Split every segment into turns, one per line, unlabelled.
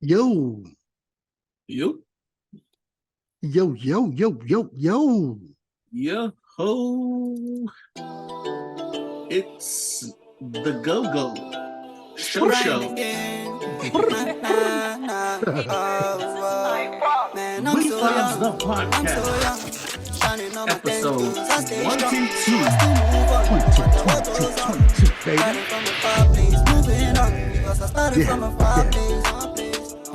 Yo,
Yo,
yo.
yo, ho. It's the Go-Go Show. Wefobz the Podcast. Episode 122.
22, baby.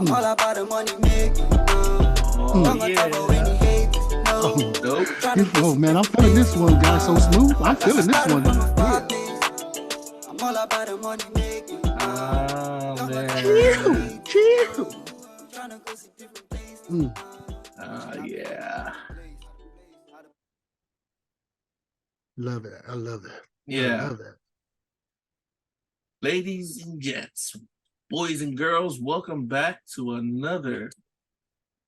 All about the money making.
Oh, yeah. Nope.
Oh, man, I'm feeling this one, guys. So smooth. I'm feeling this one.
I'm all about the money making.
Oh, man.
Chill.
Yeah.
Love it. I love it.
Yeah.
I love it.
Ladies and gents, boys and girls, welcome back to another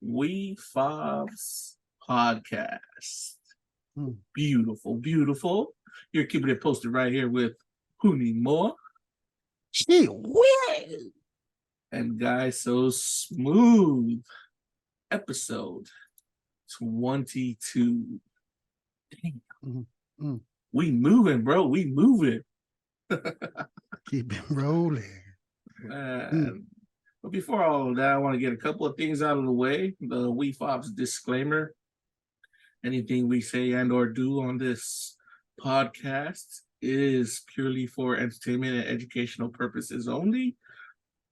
Wefobz Podcast. Beautiful, beautiful. You're keeping it posted right here with Puni Moa
Chill.
and guysosmooth. Episode 22. Damn. We moving, bro. We moving.
Keep it rolling.
But before all of that, I want to get a couple of things out of the way. The Wefobz disclaimer. Anything we say and or do on this podcast is purely for entertainment and educational purposes only.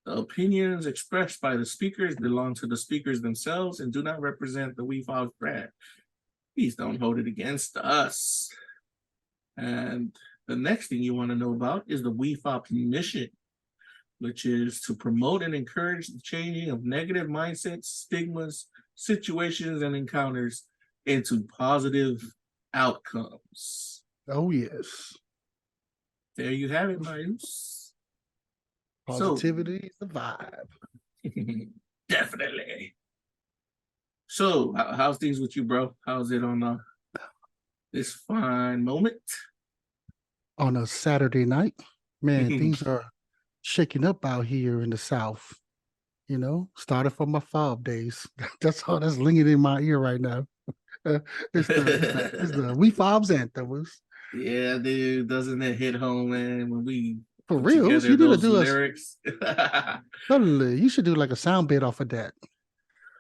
The opinions expressed by the speakers belong to the speakers themselves and do not represent the Wefobz brand. Please don't hold it against us. And the next thing you want to know about is the Wefobz mission, which is to promote and encourage the changing of negative mindsets, stigmas, situations, and encounters into positive outcomes.
Oh, yes.
There you have it, whyuce.
Positivity is the vibe.
Definitely. So, how's things with you, bro? How's it on this fine moment?
On a Saturday night, man, things are shaking up out here in the South. You know, started from my Wefobz days. That's all that's ringing in my ear right now. It's the Wefobz anthems.
Yeah, dude, doesn't it hit home, man? When we
For
put
real,
together
you need to
those
do
lyrics.
Totally. You should do like a sound bit off of that.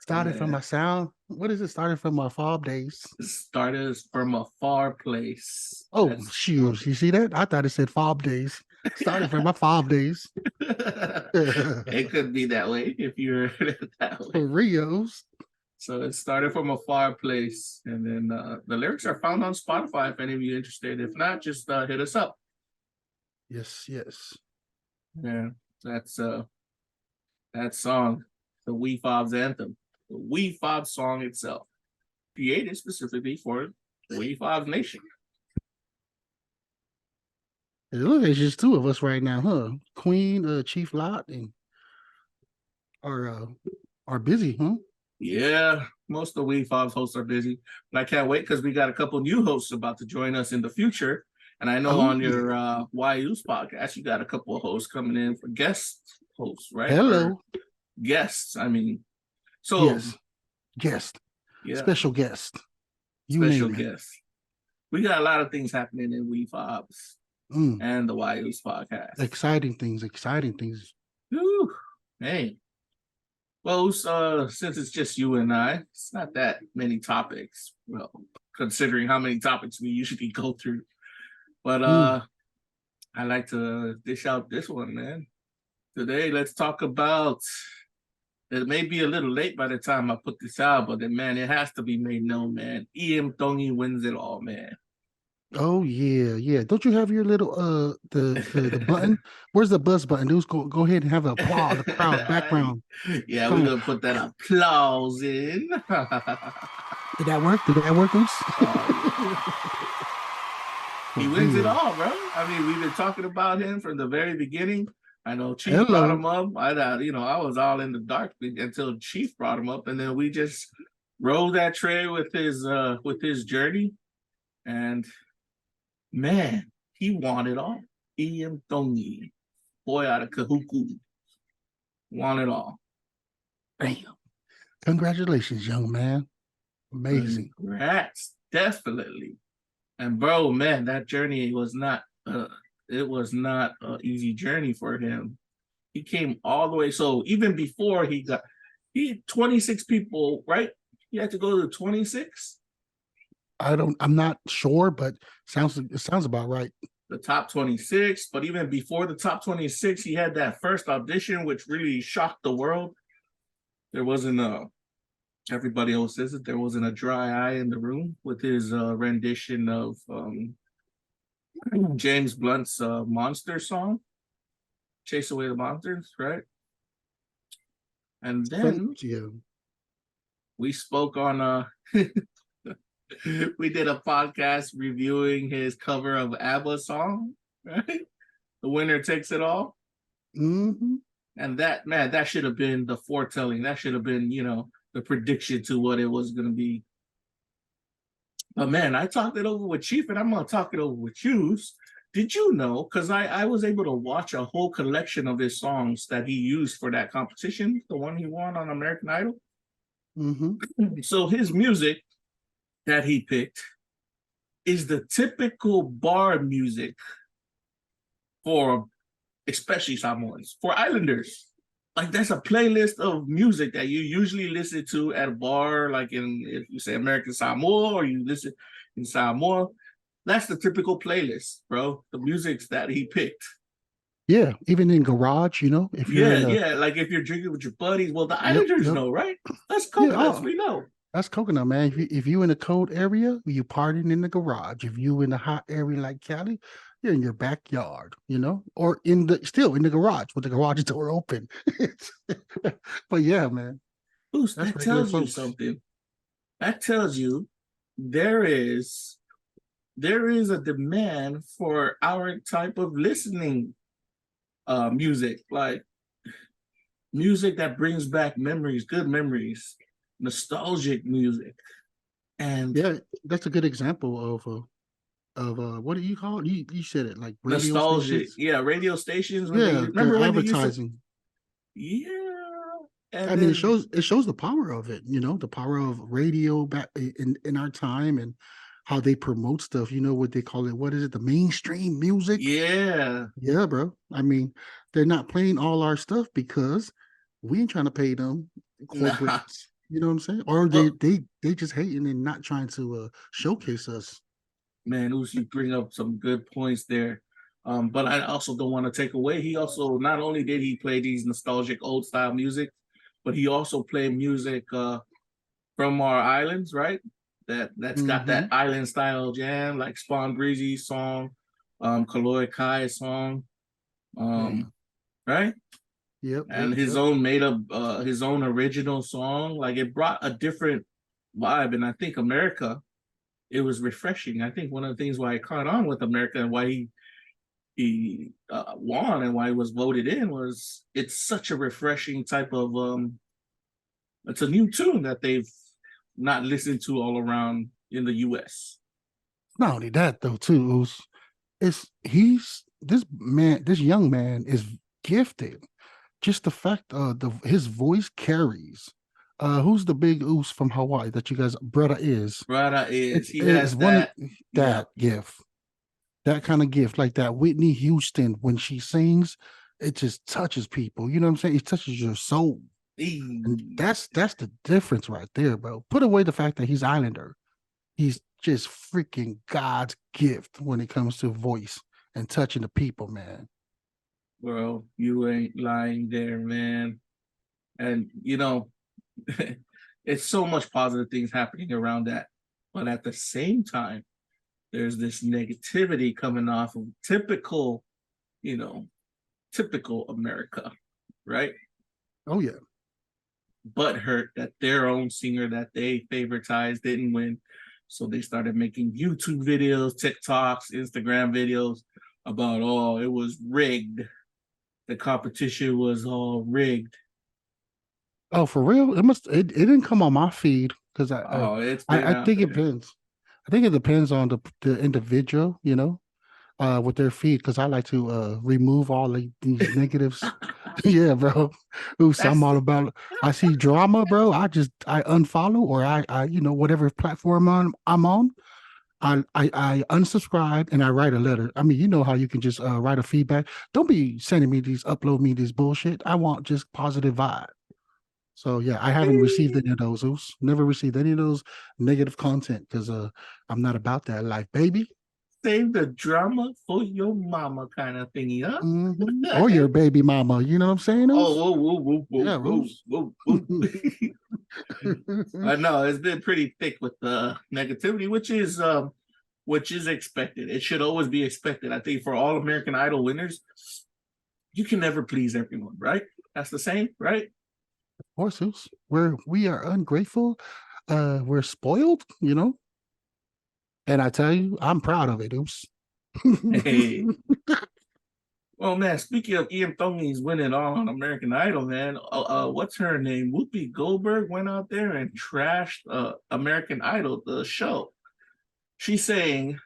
Started from
Yeah.
my sound. What is it? Started from my Wefobz days.
Started from a far place.
Oh,
That's-
shoot. You see that? I thought it said Wefobz days. Started from my Wefobz days.
It could be that way if you're that way.
For reals.
So it started from a far place, and then the lyrics are found on Spotify if any of you interested. If not, just hit us up.
Yes.
Yeah, that's that song, the Wefobz anthem, the Wefobz song itself, created specifically for the Wefobz Nation.
Look, it's just two of us right now, huh? Queen, Chief Lot, and are busy, huh?
Yeah, most of the Wefobz hosts are busy, but I can't wait because we got a couple new hosts about to join us in the future. And I know on your whyuce podcast, you got a couple of hosts coming in for guest hosts, right?
Hello.
Or guests, I mean. So,
Yes. Guest.
yeah,
Special guest. You
special
name it.
guests. We got a lot of things happening in Wefobz
Mm.
and the whyuce podcast.
Exciting things.
Whew, hey. Well, since it's just you and I, it's not that many topics. Well, considering how many topics we usually go through. But I like to dish out this one, man. Today, let's talk about, it may be a little late by the time I put this out, but then, man, it has to be made known, man. Iam Tongi wins it all, man.
Oh yeah. Don't you have your little the button? Where's the buzz button? Dudes, go ahead and have an applause, the crowd background.
Yeah, we're gonna put that applause in.
Did that work? Goose?
He wins it all, bro. I mean, we've been talking about him from the very beginning. I know Chief brought him up. I was all in the dark until Chief brought him up, and then we just rode that train with his journey. And man, he won it all. Iam Tongi, boy out of Kahuku, won it all.
Damn. Congratulations, young man. Amazing.
Congrats, definitely. And bro, man, that journey was not it was not an easy journey for him. He came all the way. So even before he 26 people, right? He had to go to 26.
I'm not sure, but it sounds about right.
The top 26, but even before the top 26, he had that first audition, which really shocked the world. There wasn't everybody else says it, there wasn't a dry eye in the room with his rendition of James Blunt's Monster song, Chase Away the Monsters, right? And then we spoke on we did a podcast reviewing his cover of ABBA's song, right? The Winner Takes It All.
Mm-hmm.
And that should have been the foretelling. That should have been, the prediction to what it was going to be. But man, I talked it over with Chief, and I'm going to talk it over with you. Did you know, because I was able to watch a whole collection of his songs that he used for that competition, the one he won on American Idol?
Mm-hmm.
So his music that he picked is the typical bar music for especially Samoans, for Islanders. Like, that's a playlist of music that you usually listen to at a bar, like if you say American Samoa or you listen in Samoa. That's the typical playlist, bro. The music that he picked.
Yeah, even in garage, if you're
like if you're drinking with your buddies. Well, the Islanders know, right? That's coconuts, we know.
That's coconut, man. If you in a cold area, you partying in the garage. If you in a hot area like Cali, you're in your backyard, or still in the garage with the garage door open. But yeah, man.
That tells you something. That tells you there is a demand for our type of listening music, like music that brings back memories, good memories, nostalgic music. And
yeah, that's a good example of what do you call it? You said it, like radio
nostalgic.
stations.
Yeah, radio stations.
Remember when advertising?
Yeah.
And I mean, it shows the power of it, the power of radio back in our time, and how they promote stuff, what they call it. What is it? The mainstream music.
Yeah,
bro. I mean, they're not playing all our stuff because we ain't trying to pay them corporate. Nah. You know what I'm saying? Or they just hating and not trying to showcase us.
Man, you bring up some good points there. But I also don't want to take away. He also, not only did he play these nostalgic old style music, but he also played music from our islands, right? That's got that island style jam, like Spawn Breezy's song, Kaloi Kai's song, right?
Yep.
And his own made up, his own original song. Like, it brought a different vibe, and I think America, it was refreshing. I think one of the things why I caught on with America and why he won and why he was voted in was it's such a refreshing type of it's a new tune that they've not listened to all around in the US.
Not only that though, too, this young man is gifted. Just the fact his voice carries. Who's the big oos from Hawaii that you guys brother is?
He has that
gift. That kind of gift, like that Whitney Houston, when she sings, it just touches people. You know what I'm saying? It touches your soul. And that's the difference right there, bro. Put away the fact that he's Islander. He's just freaking God's gift when it comes to voice and touching the people, man.
Bro, you ain't lying there, man. And it's so much positive things happening around that. But at the same time, there's this negativity coming off of typical America, right?
Oh, yeah.
Butthurt that their own singer that they favoritized didn't win. So they started making YouTube videos, TikToks, Instagram videos about, it was rigged. The competition was all rigged.
Oh, for real? It didn't come on my feed because I think it depends. I think it depends on the individual, with their feed because I like to remove all these negatives. Yeah, bro. Oops, I'm
That's
all about. I see drama, bro. I unfollow or I whatever platform I'm on. I unsubscribe and I write a letter. I mean, you know how you can just write a feedback. Don't be sending me upload me this bullshit. I want just positive vibe. So yeah, I haven't received any of those. Oops, never received any of those negative content because I'm not about that life, baby.
save the drama for your mama kind of thingy, huh?
Or your baby mama. You know what I'm saying?
Oh,
Oops?
whoa, whoa, whoa, whoa,
Yeah,
whoa,
Rose.
whoa, whoa. I know it's been pretty thick with the negativity, which is expected. It should always be expected. I think for all American Idol winners, you can never please everyone, right? That's the same, right?
Of course, Oops. We are ungrateful. We're spoiled, And I tell you, I'm proud of it. Oops.
Hey. Well, man, speaking of Iam Tongi's winning all on American Idol, man, what's her name? Whoopi Goldberg went out there and trashed American Idol, the show. She's saying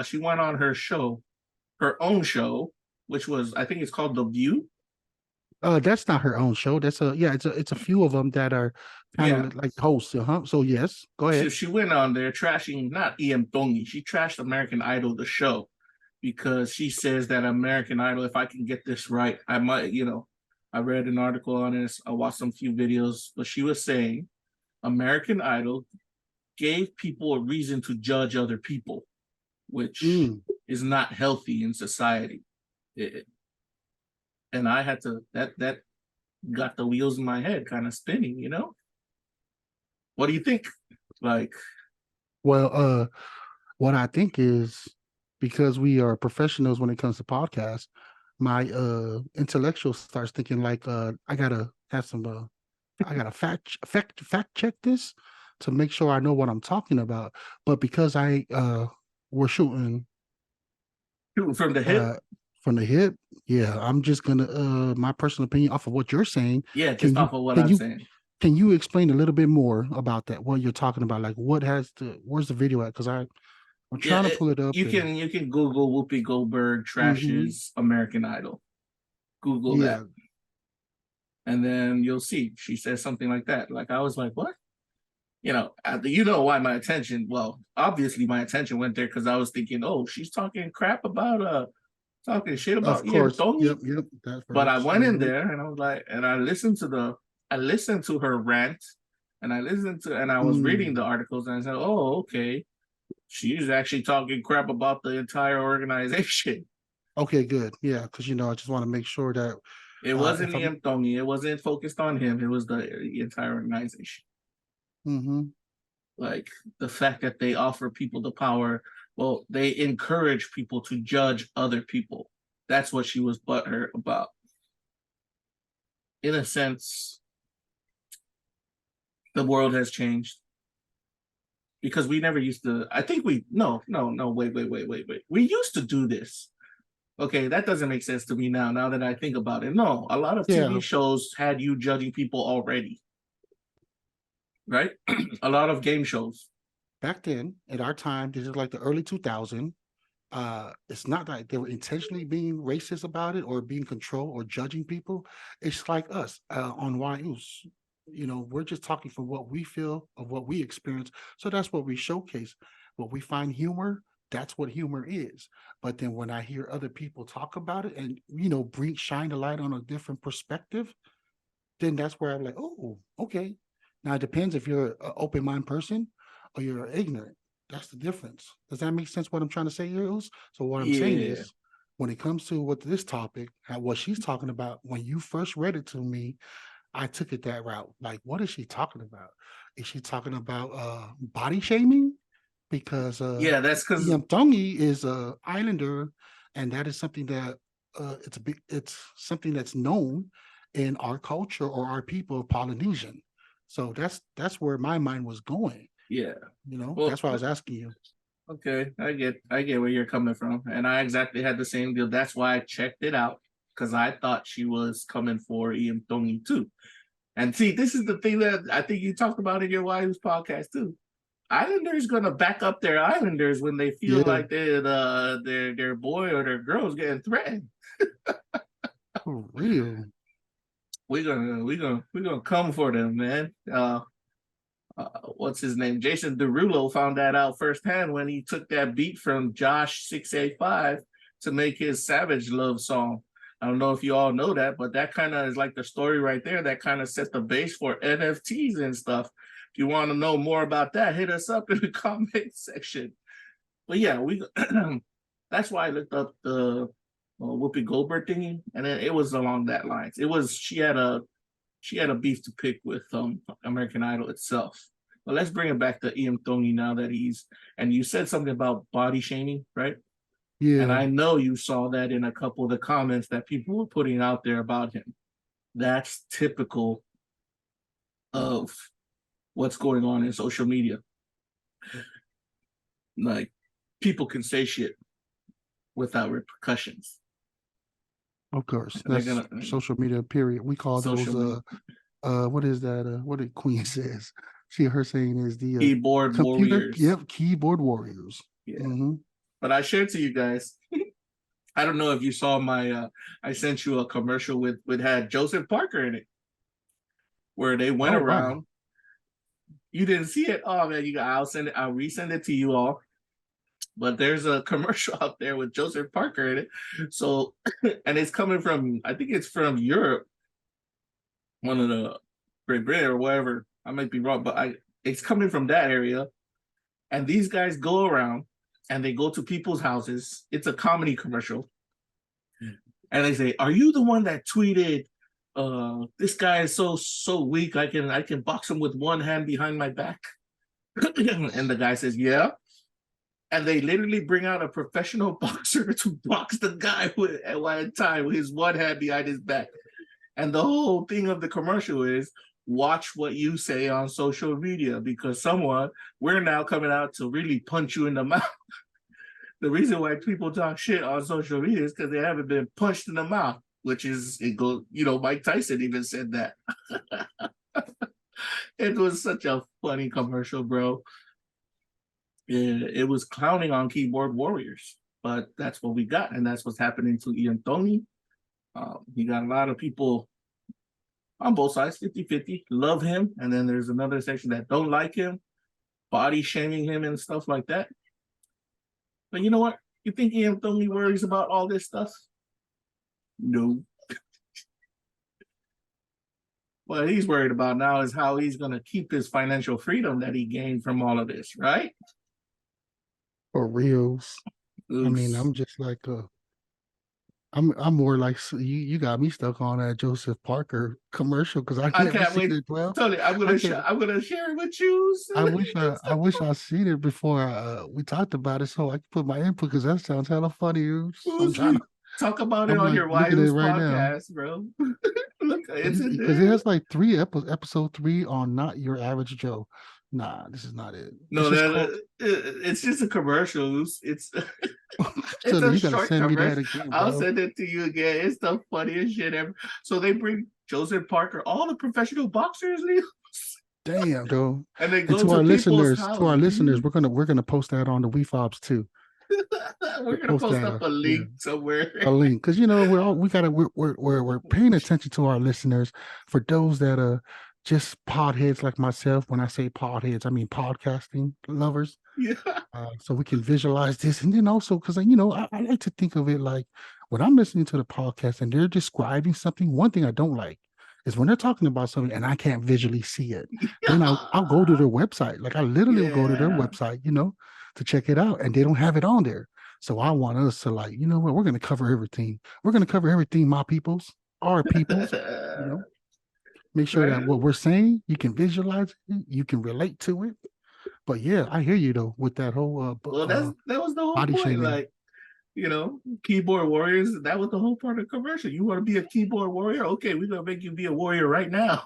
she went on her own show, which was, I think it's called The View.
That's not her own show. It's a few of them that are kind
Yeah.
of like hosts, huh? So yes, go ahead.
She went on there trashing not Iam Tongi, she trashed American Idol, the show, because she says that American Idol, if I can get this right, I might, I read an article on this, I watched some few videos, but she was saying American Idol gave people a reason to judge other people, which is not healthy in society. And I had to, that got the wheels in my head kind of spinning, What do you think? Like,
Well, what I think is because we are professionals when it comes to podcasts, my intellectual starts thinking like I gotta have some I gotta fact check this to make sure I know what I'm talking about. But because we're shooting
from the hip,
from the hip, yeah, I'm just gonna my personal opinion off of what you're saying.
yeah, just off of what I'm saying.
Can you explain a little bit more about that? What you're talking about? Like where's the video at? Because I'm trying to pull it up.
You can Google Whoopi Goldberg trashes American Idol. Google that. And then you'll see she says something like that. Like I was like, what? Why my attention, well, obviously my attention went there because I was thinking, oh, she's talking crap about talking shit about Iam Tongi.
Yep. That's
but I went in there and I was like, and I listened to her rant, and I was reading the articles, and I said, oh, okay, she's actually talking crap about the entire organization.
Okay, good. Yeah, because I just want to make sure that
it wasn't Iam Tongi. It wasn't focused on him. It was the entire organization. Like the fact that they offer people the power. Well, they encourage people to judge other people. That's what she was butthurt about. In a sense, the world has changed. Because we never used to, I think wait. We used to do this. Okay, that doesn't make sense to me now that I think about it. No, a lot of TV shows had you judging people already. Right? A lot of game shows.
Back then, at our time, this is like the early 2000s, it's not like they were intentionally being racist about it or being controlled or judging people. It's like us on whyuce. We're just talking from what we feel of what we experience. So that's what we showcase. What we find humor, that's what humor is. But then when I hear other people talk about it and, shine a light on a different perspective, then that's where I'm like, oh, okay. Now it depends if you're an open mind person or you're ignorant. That's the difference. Does that make sense what I'm trying to say here? So what I'm saying is, when it comes to what this topic, what she's talking about, when you first read it to me, I took it that route. Like, what is she talking about? Is she talking about body shaming? Because
that's because
Iam Tongi is a islander, and that is something that it's something that's known in our culture or our people of Polynesian. So that's where my mind was going.
Yeah.
Well, that's why I was asking you.
Okay, I get where you're coming from. And I exactly had the same deal. That's why I checked it out, because I thought she was coming for Iam Tongi too. And see, this is the thing that I think you talked about in your whyuce podcast too. Islanders gonna back up their Islanders when they feel
Yeah.
like their boy or their girl is getting threatened.
For real.
We're gonna come for them, man. What's his name? Jason Derulo found that out firsthand when he took that beat from Josh 685 to make his Savage Love song. I don't know if you all know that, but that kind of is like the story right there that kind of set the base for NFTs and stuff. If you want to know more about that, hit us up in the comment section. But yeah, that's why I looked up the Whoopi Goldberg thingy, and then it was along that lines. It was she had a beef to pick with American Idol itself. But let's bring it back to Iam Tongi now that and you said something about body shaming, right?
Yeah.
And I know you saw that in a couple of the comments that people were putting out there about him. That's typical of what's going on in social media. Like, people can say shit without repercussions.
Of course. That's social media, period. We call those what is that? What did Queen says? Her saying is the
keyboard warriors.
Yep, keyboard warriors.
Yeah.
Mm-hmm.
But I shared to you guys. I don't know if you saw my. I sent you a commercial with had Joseph Parker in it, where they went around. Wow. You didn't see it? Oh man, I'll resend it to you all. But there's a commercial out there with Joseph Parker in it. So, and it's coming from, I think it's from Europe, one of the Great Britain or whatever. I might be wrong, but it's coming from that area. And these guys go around and they go to people's houses. It's a comedy commercial. And they say, "Are you the one that tweeted, this guy is so weak, I can box him with one hand behind my back?" And the guy says, "Yeah." And they literally bring out a professional boxer to box the guy at one time with his one hand behind his back. And the whole thing of the commercial is, watch what you say on social media, because we're now coming out to really punch you in the mouth. The reason why people talk shit on social media is because they haven't been punched in the mouth, Mike Tyson even said that. It was such a funny commercial, bro. It was clowning on keyboard warriors, but that's what we got, and that's what's happening to Iam Tongi. He got a lot of people on both sides, 50-50, love him, and then there's another section that don't like him, body shaming him and stuff like that. But you know what? You think Iam Tongi worries about all this stuff? No. What he's worried about now is how he's going to keep his financial freedom that he gained from all of this, right?
For reals. Oops. I mean, I'm just like I'm more like you got me stuck on that Joseph Parker commercial because I can't wait. It, well,
totally, I'm gonna share it with you.
I wish I seen it before we talked about it so I could put my input because that sounds hella funny. I'm trying to
talk about it on your whyuce podcast, bro. Look, it's
because it has like episode 3 on Not Your Average Joe. Nah, this is not it.
No, it's just a commercial. It's
so you gotta send me that again, bro.
I'll send it to you again. It's the funniest shit ever. So they bring Joseph Parker, all the professional boxers.
Damn, though.
And they go
to our listeners. To our listeners, we're gonna post that on the Wefobz too.
We're gonna post up a link somewhere.
A link, because we're paying attention to our listeners. For those that just podheads like myself. When I say podheads, I mean podcasting lovers.
Yeah.
So we can visualize this, and then also because I like to think of it like when I'm listening to the podcast and they're describing something. One thing I don't like is when they're talking about something and I can't visually see it. Then I'll go to their website. Like I literally will go to their website, to check it out, and they don't have it on there. So I want us to we're going to cover everything. We're going to cover everything, my peoples, our peoples, Make sure that what we're saying, you can visualize it, you can relate to it. But yeah, I hear you though with that whole
that was the whole point. Shaming. Like, keyboard warriors, that was the whole part of the commercial. You want to be a keyboard warrior? Okay, we're gonna make you be a warrior right now.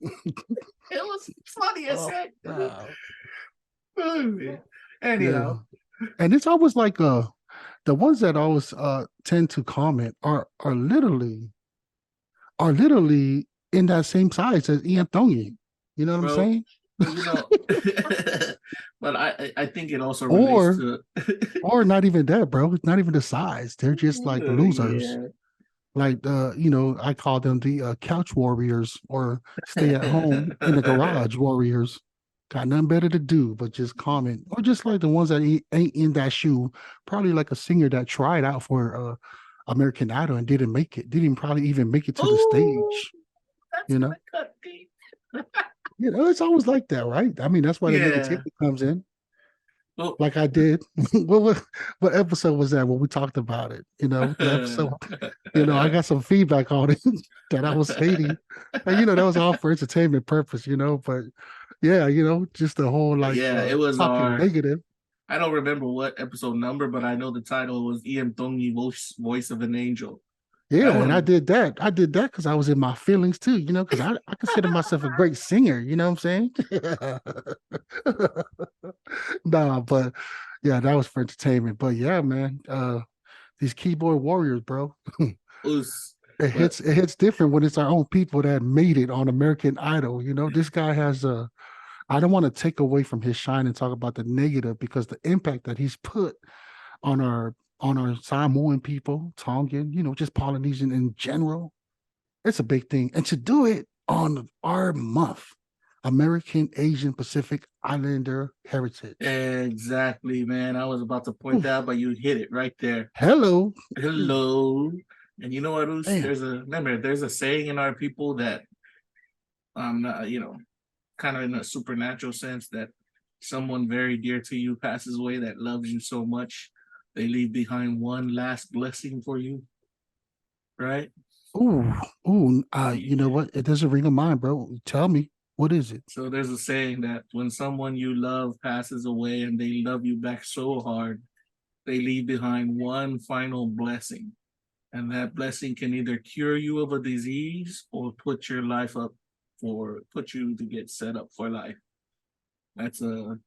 It was funny as heck. Wow. Anyhow.
Yeah. And it's always like the ones that always tend to comment are literally in that same size as Iam Tongi. You know what I'm saying?
But but I think it also relates
or
to
or not even that, bro. It's not even the size. They're just like losers.
yeah.
Like I call them the couch warriors or stay at home in the garage warriors. Got nothing better to do but just comment, or just like the ones that ain't in that shoe. Probably like a singer that tried out for American Idol and didn't make it. Didn't probably even make it to the stage.
That's
You know,
cut deep.
it's always like that, right? I mean, that's why the negativity comes in.
Well,
like I did. what episode was that when we talked about it? The episode. I got some feedback on it that I was hating, and that was all for entertainment purpose. But yeah, just the whole
it was
talking negative.
I don't remember what episode number, but I know the title was Iam Tongi, voice of an angel.
Yeah, and I did that. I did that because I was in my feelings too, because I consider myself a great singer, you know what I'm saying? Nah, but yeah, that was for entertainment. But yeah, man, these keyboard warriors, bro. It hits different when it's our own people that made it on American Idol. This guy has I don't want to take away from his shine and talk about the negative, because the impact that he's put on our Samoan people, Tongan, just Polynesian in general, it's a big thing. And to do it on our month, American, Asian, Pacific Islander heritage.
Exactly, man. I was about to point that out, but you hit it right there.
Hello.
And you know what, Oos? There's a saying in our people that kind of in a supernatural sense, that someone very dear to you passes away that loves you so much, they leave behind one last blessing for you, right?
You know what? It doesn't ring a mind, bro. Tell me, what is it?
So there's a saying that when someone you love passes away and they love you back so hard, they leave behind one final blessing. And that blessing can either cure you of a disease or put you to get set up for life. I don't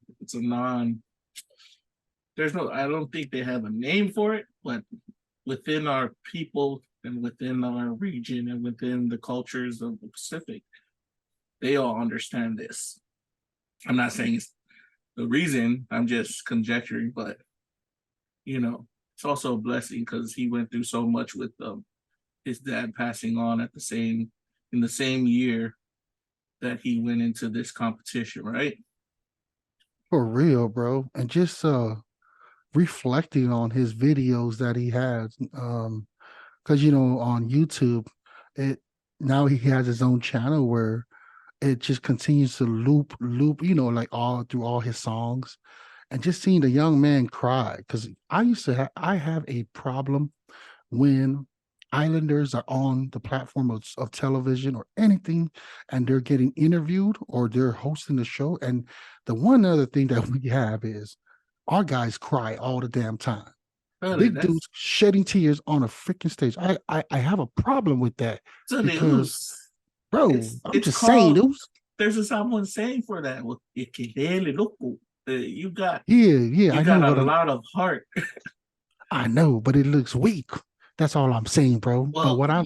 think they have a name for it, but within our people and within our region and within the cultures of the Pacific, they all understand this. I'm not saying it's the reason, I'm just conjecturing, but it's also a blessing because he went through so much with his dad passing on in the same year that he went into this competition, right?
For real, bro. And just reflecting on his videos that he has, because on YouTube, now he has his own channel where it just continues to loop, like all through all his songs, and just seeing the young man cry, because I have a problem when Islanders are on the platform of television or anything, and they're getting interviewed or they're hosting the show. And the one other thing that we have is our guys cry all the damn time. Big dudes shedding tears on a freaking stage. I have a problem with that. Because, bro, I'm just saying,
there's a someone saying for that. You got
I
got a lot of heart.
I know, but it looks weak. That's all I'm saying, bro.
Well,
but what I'm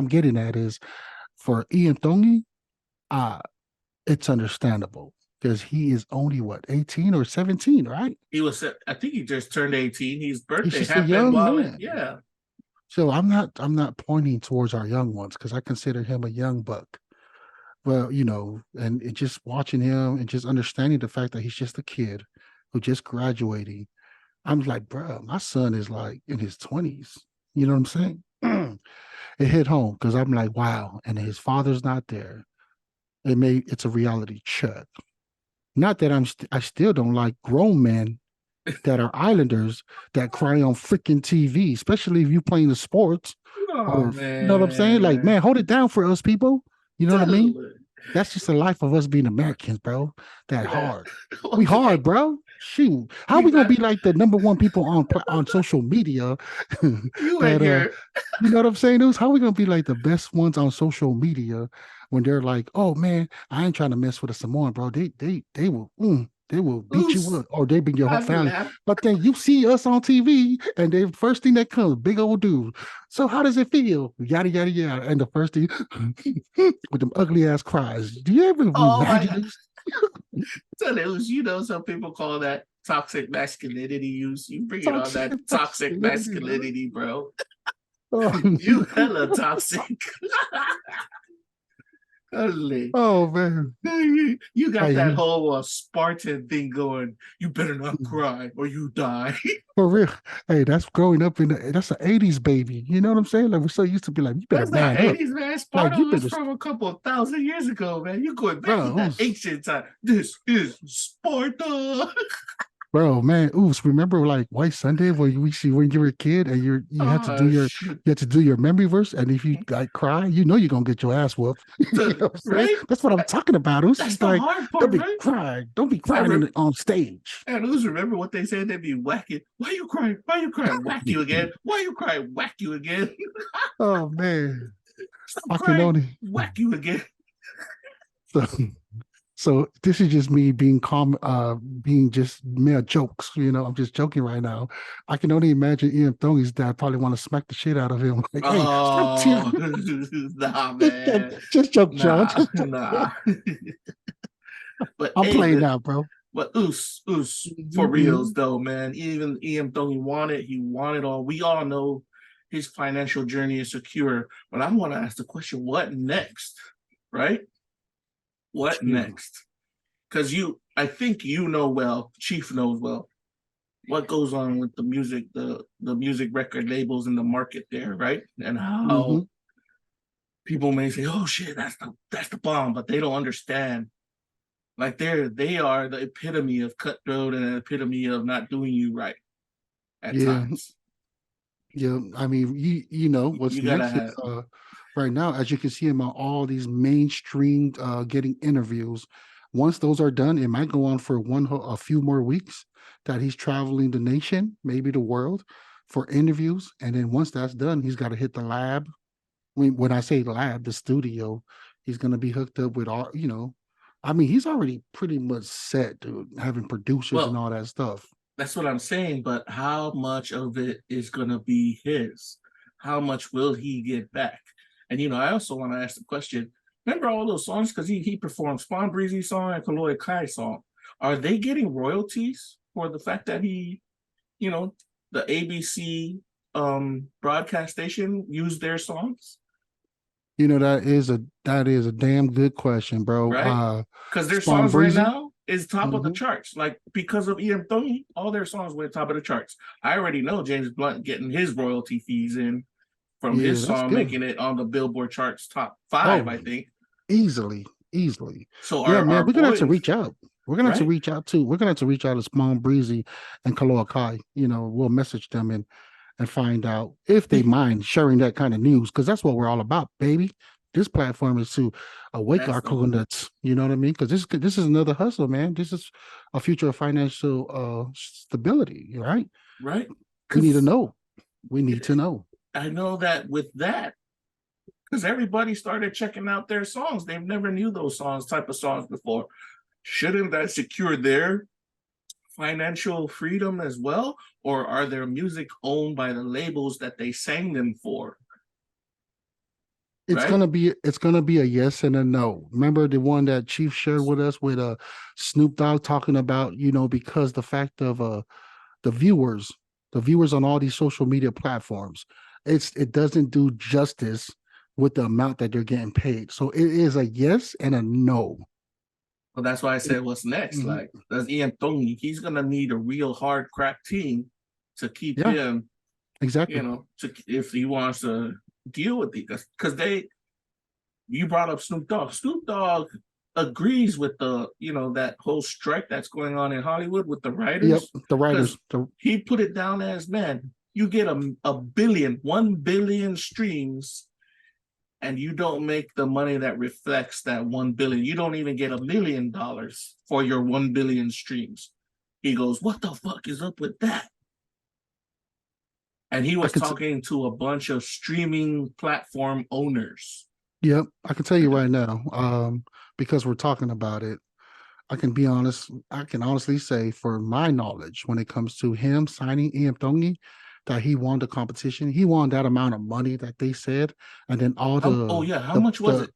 getting at is, for Iam Tongi, it's understandable because he is only 18 or 17, right?
I think he just turned 18. His birthday
He's just
happened
a young
man.
Yeah. So I'm not pointing towards our young ones, because I consider him a young buck. But and just watching him and just understanding the fact that he's just a kid who just graduating, I'm like, bro, my son is like in his 20s. You know what I'm saying? It hit home because I'm like, wow. And his father's not there. It's a reality check. Not that I still don't like grown men that are Islanders that cry on freaking TV, especially if you're playing the sports.
Man.
You know what I'm saying? Like, man, hold it down for us, people. You know what I mean? That's just the life of us being Americans, bro. Hard. We hard, bro. Shoot. How we gonna be like the number one people on social media? You know what I'm saying? How we gonna be like the best ones on social media when they're like, oh man, I ain't trying to mess with a Samoan, bro. They will They will beat you up, or they bring your whole
I
family.
laugh.
But then you see us on TV, and the first thing that comes, big old dude. So how does it feel? Yada yada yada. And the first thing with them ugly ass cries. Do you ever
Oh my
imagine
God.
this?
So it was, some people call that toxic masculinity. You bring it on that toxic masculinity, bro.
Oh,
You hella toxic.
oh man.
You got
Hey,
that whole Spartan thing going. You better not cry or you die.
for real. Hey, that's growing up that's an 80s baby. You know what I'm saying? Like we're so used to be like, you better
That's not
man up.
80s, man.
Like
Sparta
you
was
better,
from a couple of thousand years ago, man. You going back to
bro.
that ancient time. This is Sparta.
Bro, man, oops. Remember like White Sunday when we see when you were a kid and you had to do your memory verse, and if you like cry, you know you're gonna get your ass whooped. You know what I'm saying?
Right?
That's what I'm talking about. It's
That's
just
the
like
hard part, right?
don't be crying on stage.
And who's remember what they said? They'd be whacking. Why you crying? Why you crying? Whack you again. Why you crying? Whack you again.
Oh man.
Stop
I
crying.
can only
Whack you again.
So this is just me being calm, being just mere jokes. You know, I'm just joking right now. I can only imagine Iam Tongi's dad probably want to smack the shit out of him. Like, hey, stop tearing.
Nah, man.
Just joke, John.
Nah. But
I'm playing now, bro.
But for reals though, man. Even Iam Tongi wanted, he wanted all. We all know his financial journey is secure. But I want to ask the question: what next? Right? What next? Because I think you know well, Chief knows well, what goes on with the music, the music record labels in the market there, right? And how people may say, "Oh shit, that's the bomb," but they don't understand. Like they are the epitome of cutthroat and an epitome of not doing you right at times.
Yeah, I mean, you know what's next is right now, as you can see him on all these mainstream getting interviews. Once those are done, it might go on for a few more weeks that he's traveling the nation, maybe the world, for interviews. And then once that's done, he's got to hit the lab. When I say lab, the studio, he's going to be hooked up with all, you know, I mean, he's already pretty much set, dude, having producers and all that stuff.
That's what I'm saying, but how much of it is going to be his? How much will he get back? And, you know, I also want to ask the question, remember all those songs? Because he performed Spawn Breezy song and Kaloy Kai song. Are they getting royalties for the fact that he, you know, the ABC broadcast station used their songs?
You know, that is a damn good question, bro.
Right? Because their songs right now is top of the charts. Like, because of Iam Tongi, all their songs went top of the charts. I already know James Blunt getting his royalty fees in from his song, making it on the Billboard charts top 5, I think.
Easily.
So
yeah, man, we're gonna have to reach out. We're gonna have to reach out too. We're gonna have to reach out to Spawn Breezy and Kaloa Kai. You know, we'll message them and find out if they mind sharing that kind of news, because that's what we're all about, baby. This platform is to awake our coconuts. You know what I mean? Because this is another hustle, man. This is a future of financial stability, right?
Right.
We need to know. We need to know.
I know that with that, because everybody started checking out their songs. They've never knew those type of songs before. Shouldn't that secure their financial freedom as well? Or are their music owned by the labels that they sang them for?
It's gonna be a yes and a no. Remember the one that Chief shared with us with Snoop Dogg talking about, you know, because the fact of the viewers on all these social media platforms, it doesn't do justice with the amount that they're getting paid. So it is a yes and a no.
Well, that's why I said what's next. Like, that's Iam Tongi. He's gonna need a real hard crack team to keep him.
Exactly.
You know, if he wants to deal with these, because you brought up Snoop Dogg. Snoop Dogg agrees with that whole strike that's going on in Hollywood with the writers.
Yep, the writers.
He put it down as, man, you get a billion, 1 billion streams, and you don't make the money that reflects that 1 billion. You don't even get $1 million for your 1 billion streams. He goes, what the fuck is up with that? And he was talking to a bunch of streaming platform owners.
Yep, I can tell you right now, because we're talking about it. I can be honest. I can honestly say, for my knowledge, when it comes to him signing Iam Tongi, that he won the competition. He won that amount of money that they said, and then all
Oh yeah, how much was
the
it?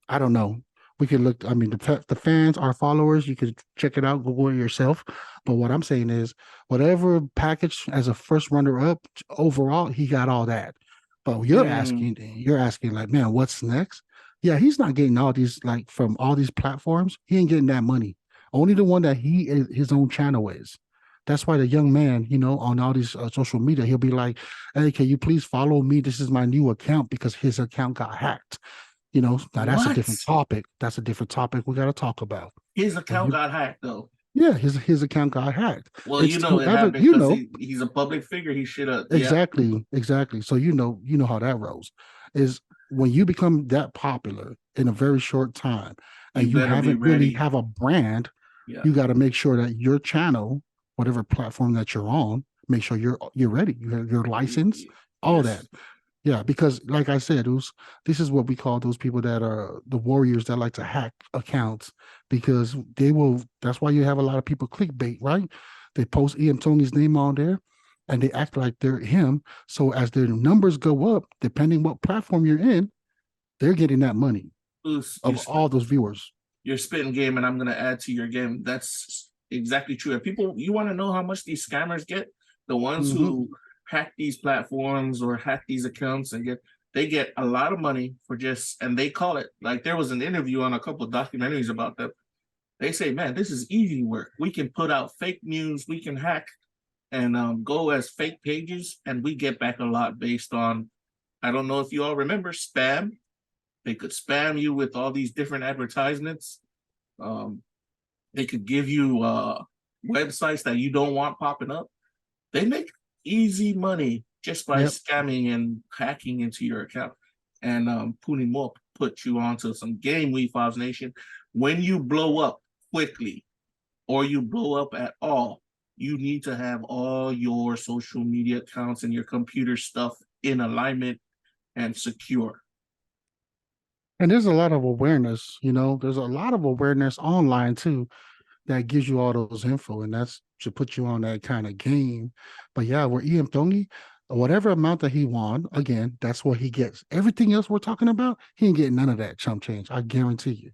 I don't know. We could look. I mean, the fans, our followers, you could check it out, Google it yourself. But what I'm saying is, whatever package as a first runner up overall, he got all that. But you're asking like, man, what's next? Yeah, he's not getting all these like from all these platforms. He ain't getting that money. Only the one that he is his own channel is. That's why the young man, on all these social media, he'll be like, "Hey, can you please follow me? This is my new account because his account got hacked." Now that's a
What?
different topic. That's a different topic we got to talk about.
His
But
account got hacked though.
yeah, his account got hacked.
Well,
It's
you know it
whoever,
happened because he's a public figure. He should have. Yeah,
exactly. So you know how that rolls. Is when you become that popular in a very short time,
you
and you
better be
haven't really
ready.
have a brand,
Yeah,
you got to make sure that your channel, whatever platform that you're on, make sure you're ready. You have your license, all that.
yes.
Yeah, because like I said, this is what we call those people that are the warriors that like to hack accounts, because that's why you have a lot of people clickbait, right? They post Iam Tongi's name on there and they act like they're him. So as their numbers go up, depending what platform you're in, they're getting that money
Bzzz,
of all those viewers.
you're spitting game, and I'm gonna add to your game. That's exactly true. And people, you want to know how much these scammers get? The ones
Mm-hmm.
who hack these platforms or hack these accounts and they get a lot of money for just, and they call it, like there was an interview on a couple of documentaries about them. They say, man, this is easy work. We can put out fake news, we can hack and go as fake pages, and we get back a lot based on, I don't know if you all remember spam. They could spam you with all these different advertisements. They could give you websites that you don't want popping up. They make easy money just by scamming and hacking into your account. And Puni Moa put you onto some game, Wefobz Nation. When you blow up quickly or you blow up at all, you need to have all your social media accounts and your computer stuff in alignment and secure.
And there's a lot of awareness, there's a lot of awareness online too that gives you all those info, and that's to put you on that kind of game. But yeah, where Iam Tongi, whatever amount that he won, again, that's what he gets. Everything else we're talking about, he ain't getting none of that chump change. I guarantee you.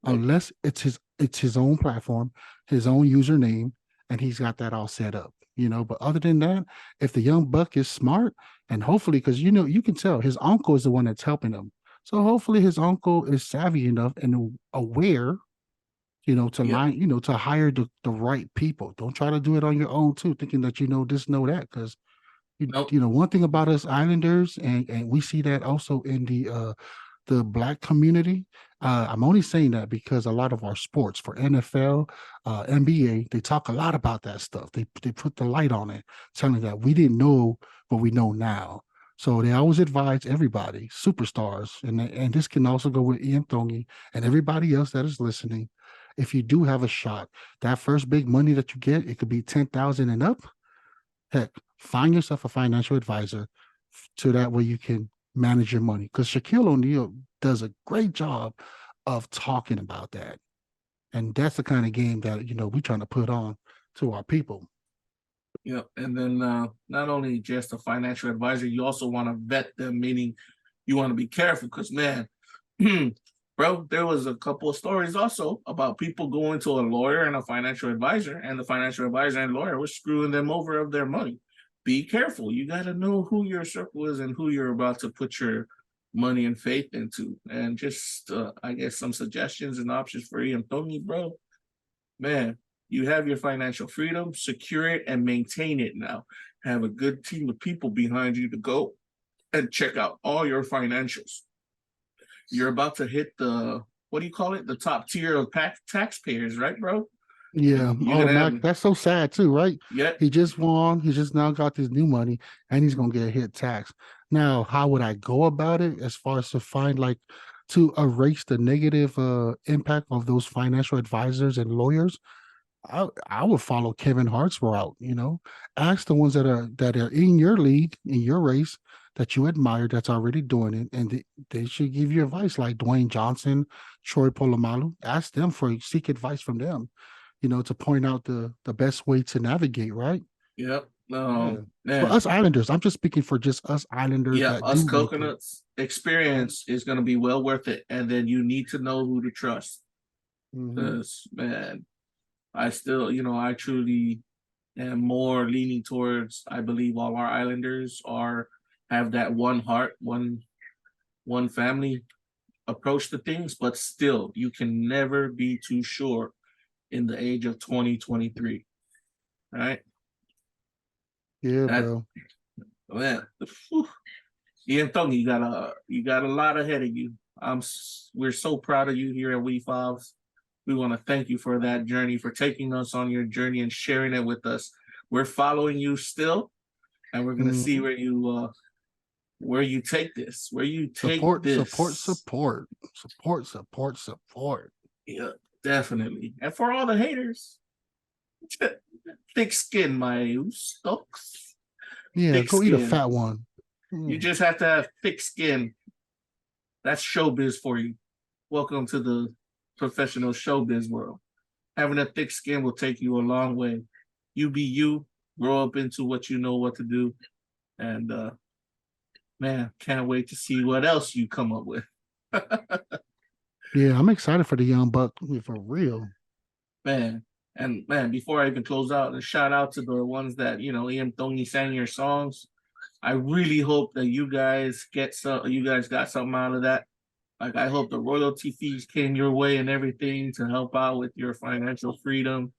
Unless it's his own platform, his own username, and he's got that all set up. But other than that, if the young buck is smart, and hopefully, because you can tell his uncle is the one that's helping him. So hopefully his uncle is savvy enough and aware, to hire the right people. Don't try to do it on your own too, thinking that this, know that, because one thing about us Islanders, and we see that also in the Black community. I'm only saying that because a lot of our sports, for NFL, NBA, they talk a lot about that stuff. They put the light on it, telling that we didn't know what we know now. So they always advise everybody, superstars, and this can also go with Iam Tongi and everybody else that is listening. If you do have a shot, that first big money that you get, it could be 10,000 and up. Heck, find yourself a financial advisor so that way you can manage your money. Because Shaquille O'Neal does a great job of talking about that. And that's the kind of game that, we're trying to put on to our people.
Yeah, and then not only just a financial advisor, you also want to vet them, meaning you want to be careful because, man, bro, there was a couple of stories also about people going to a lawyer and a financial advisor, and the financial advisor and lawyer was screwing them over of their money. Be careful. You got to know who your circle is and who you're about to put your money and faith into. And just, I guess, some suggestions and options for Iam Tongi, bro. Man, you have your financial freedom, secure it and maintain it now. Have a good team of people behind you to go and check out all your financials. You're about to hit the, what do you call it? The top tier of taxpayers, right, bro?
Yeah, automatic. That's so sad too, right?
Yeah.
He just won. He just now got this new money, and he's gonna get a hit tax. Now, how would I go about it as far as to erase the negative impact of those financial advisors and lawyers? I would follow Kevin Hart's route. Ask the ones that are in your league, in your race, that you admire that's already doing it, and they should give you advice, like Dwayne Johnson, Troy Polamalu. Ask them seek advice from them, to point out the best way to navigate, right?
Yep.
For
Man.
us islanders, I'm just speaking for just us islanders.
Yeah,
that
us
do
coconuts. Experience is going to be well worth it, and then you need to know who to trust. Because man, I still, I truly am more leaning towards. I believe all our islanders have that one heart, one family approach to things, but still, you can never be too sure in the age of 2023. Right?
Yeah, bro.
Man, Iam Tongi, you got a lot ahead of you. We're so proud of you here at Wefobz. We want to thank you for that journey, for taking us on your journey and sharing it with us. We're following you still, and we're gonna see where you take this. Where you take support. Yeah, definitely. And for all the haters, thick skin, my stokes.
Yeah,
thick
go
skin.
Eat a fat one.
You just have to have thick skin. That's showbiz for you. Welcome to the professional showbiz world. Having a thick skin will take you a long way. You be you, grow up into what you know what to do. And man, can't wait to see what else you come up with.
Yeah, I'm excited for the young buck, for real.
Man, and man, before I even close out, a shout out to the ones that, Iam Tongi sang your songs. I really hope that you guys got something out of that. Like, I hope the royalty fees came your way and everything to help out with your financial freedom.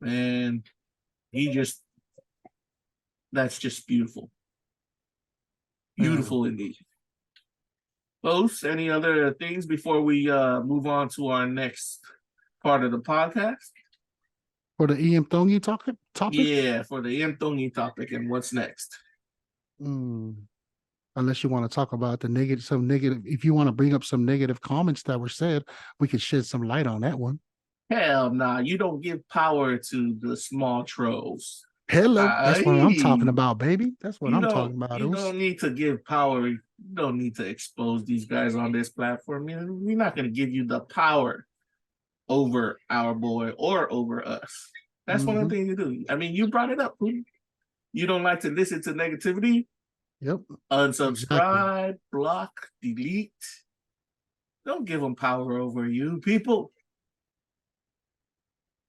And that's just beautiful. Beautiful indeed. Folks, any other things before we move on to our next part of the podcast?
For the Iam Tongi topic?
Yeah, for the Iam Tongi topic and what's next.
Unless you want to talk about some negative, if you want to bring up some negative comments that were said, we could shed some light on that one.
Hell nah, you don't give power to the small trolls.
Hello, that's what I'm talking about, baby. That's what I'm talking about.
You don't need to give power. You don't need to expose these guys on this platform. We're not going to give you the power over our boy or over us. That's one of the things you do. I mean, you brought it up. You don't like to listen to negativity?
Yep.
Unsubscribe, block, delete. Don't give them power over you, people.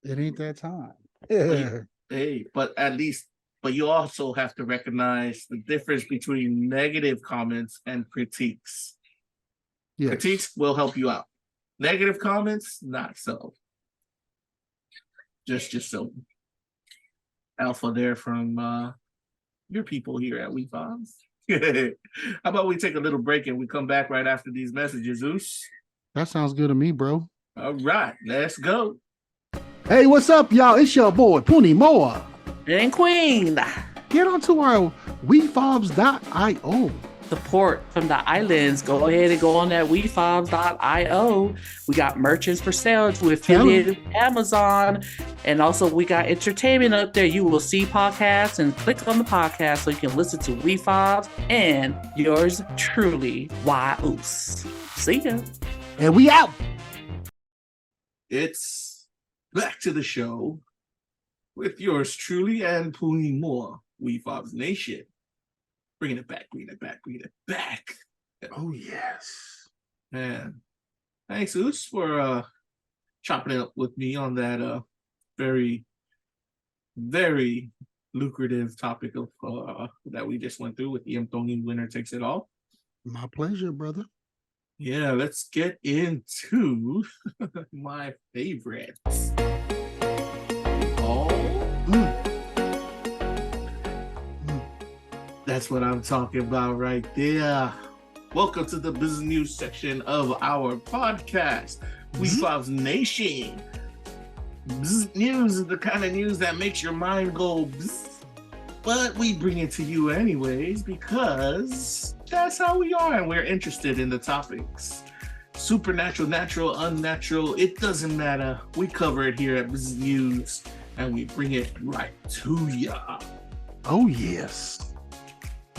It ain't that time. Yeah.
Hey, but you also have to recognize the difference between negative comments and critiques. Yes. Critiques will help you out. Negative comments, not so. Just so. Alpha there from your people here at Wefobz. How about we take a little break and we come back right after these messages, Zeus?
That sounds good to me, bro.
All right, let's go.
Hey, what's up, y'all? It's your boy, Puni Moa.
And Queen.
Get onto our wefobz.io.
Support from the islands. Go ahead and go on that wefobz.io. We got merchants for sale. We're affiliated with Amazon. And also we got entertainment up there. You will see podcasts and click on the podcast so you can listen to Wefobz and yours truly, whyuce. See ya.
And we out.
It's back to the show with yours truly and Puni Moa, Wefobz Nation. Bringing it back.
Oh, yes.
Man. Thanks, Zeus, for chopping it up with me on that very, very lucrative topic of that we just went through with Iam Tongi, winner takes it all.
My pleasure, brother.
Yeah, let's get into my favorites. That's what I'm talking about right there. Welcome to the Bzzz News section of our podcast, Wefobz Nation. Bzzz News is the kind of news that makes your mind go bzzz, but we bring it to you anyways because that's how we are and we're interested in the topics. Supernatural, natural, unnatural, it doesn't matter. We cover it here at Bzzz News and we bring it right to ya.
Oh, yes.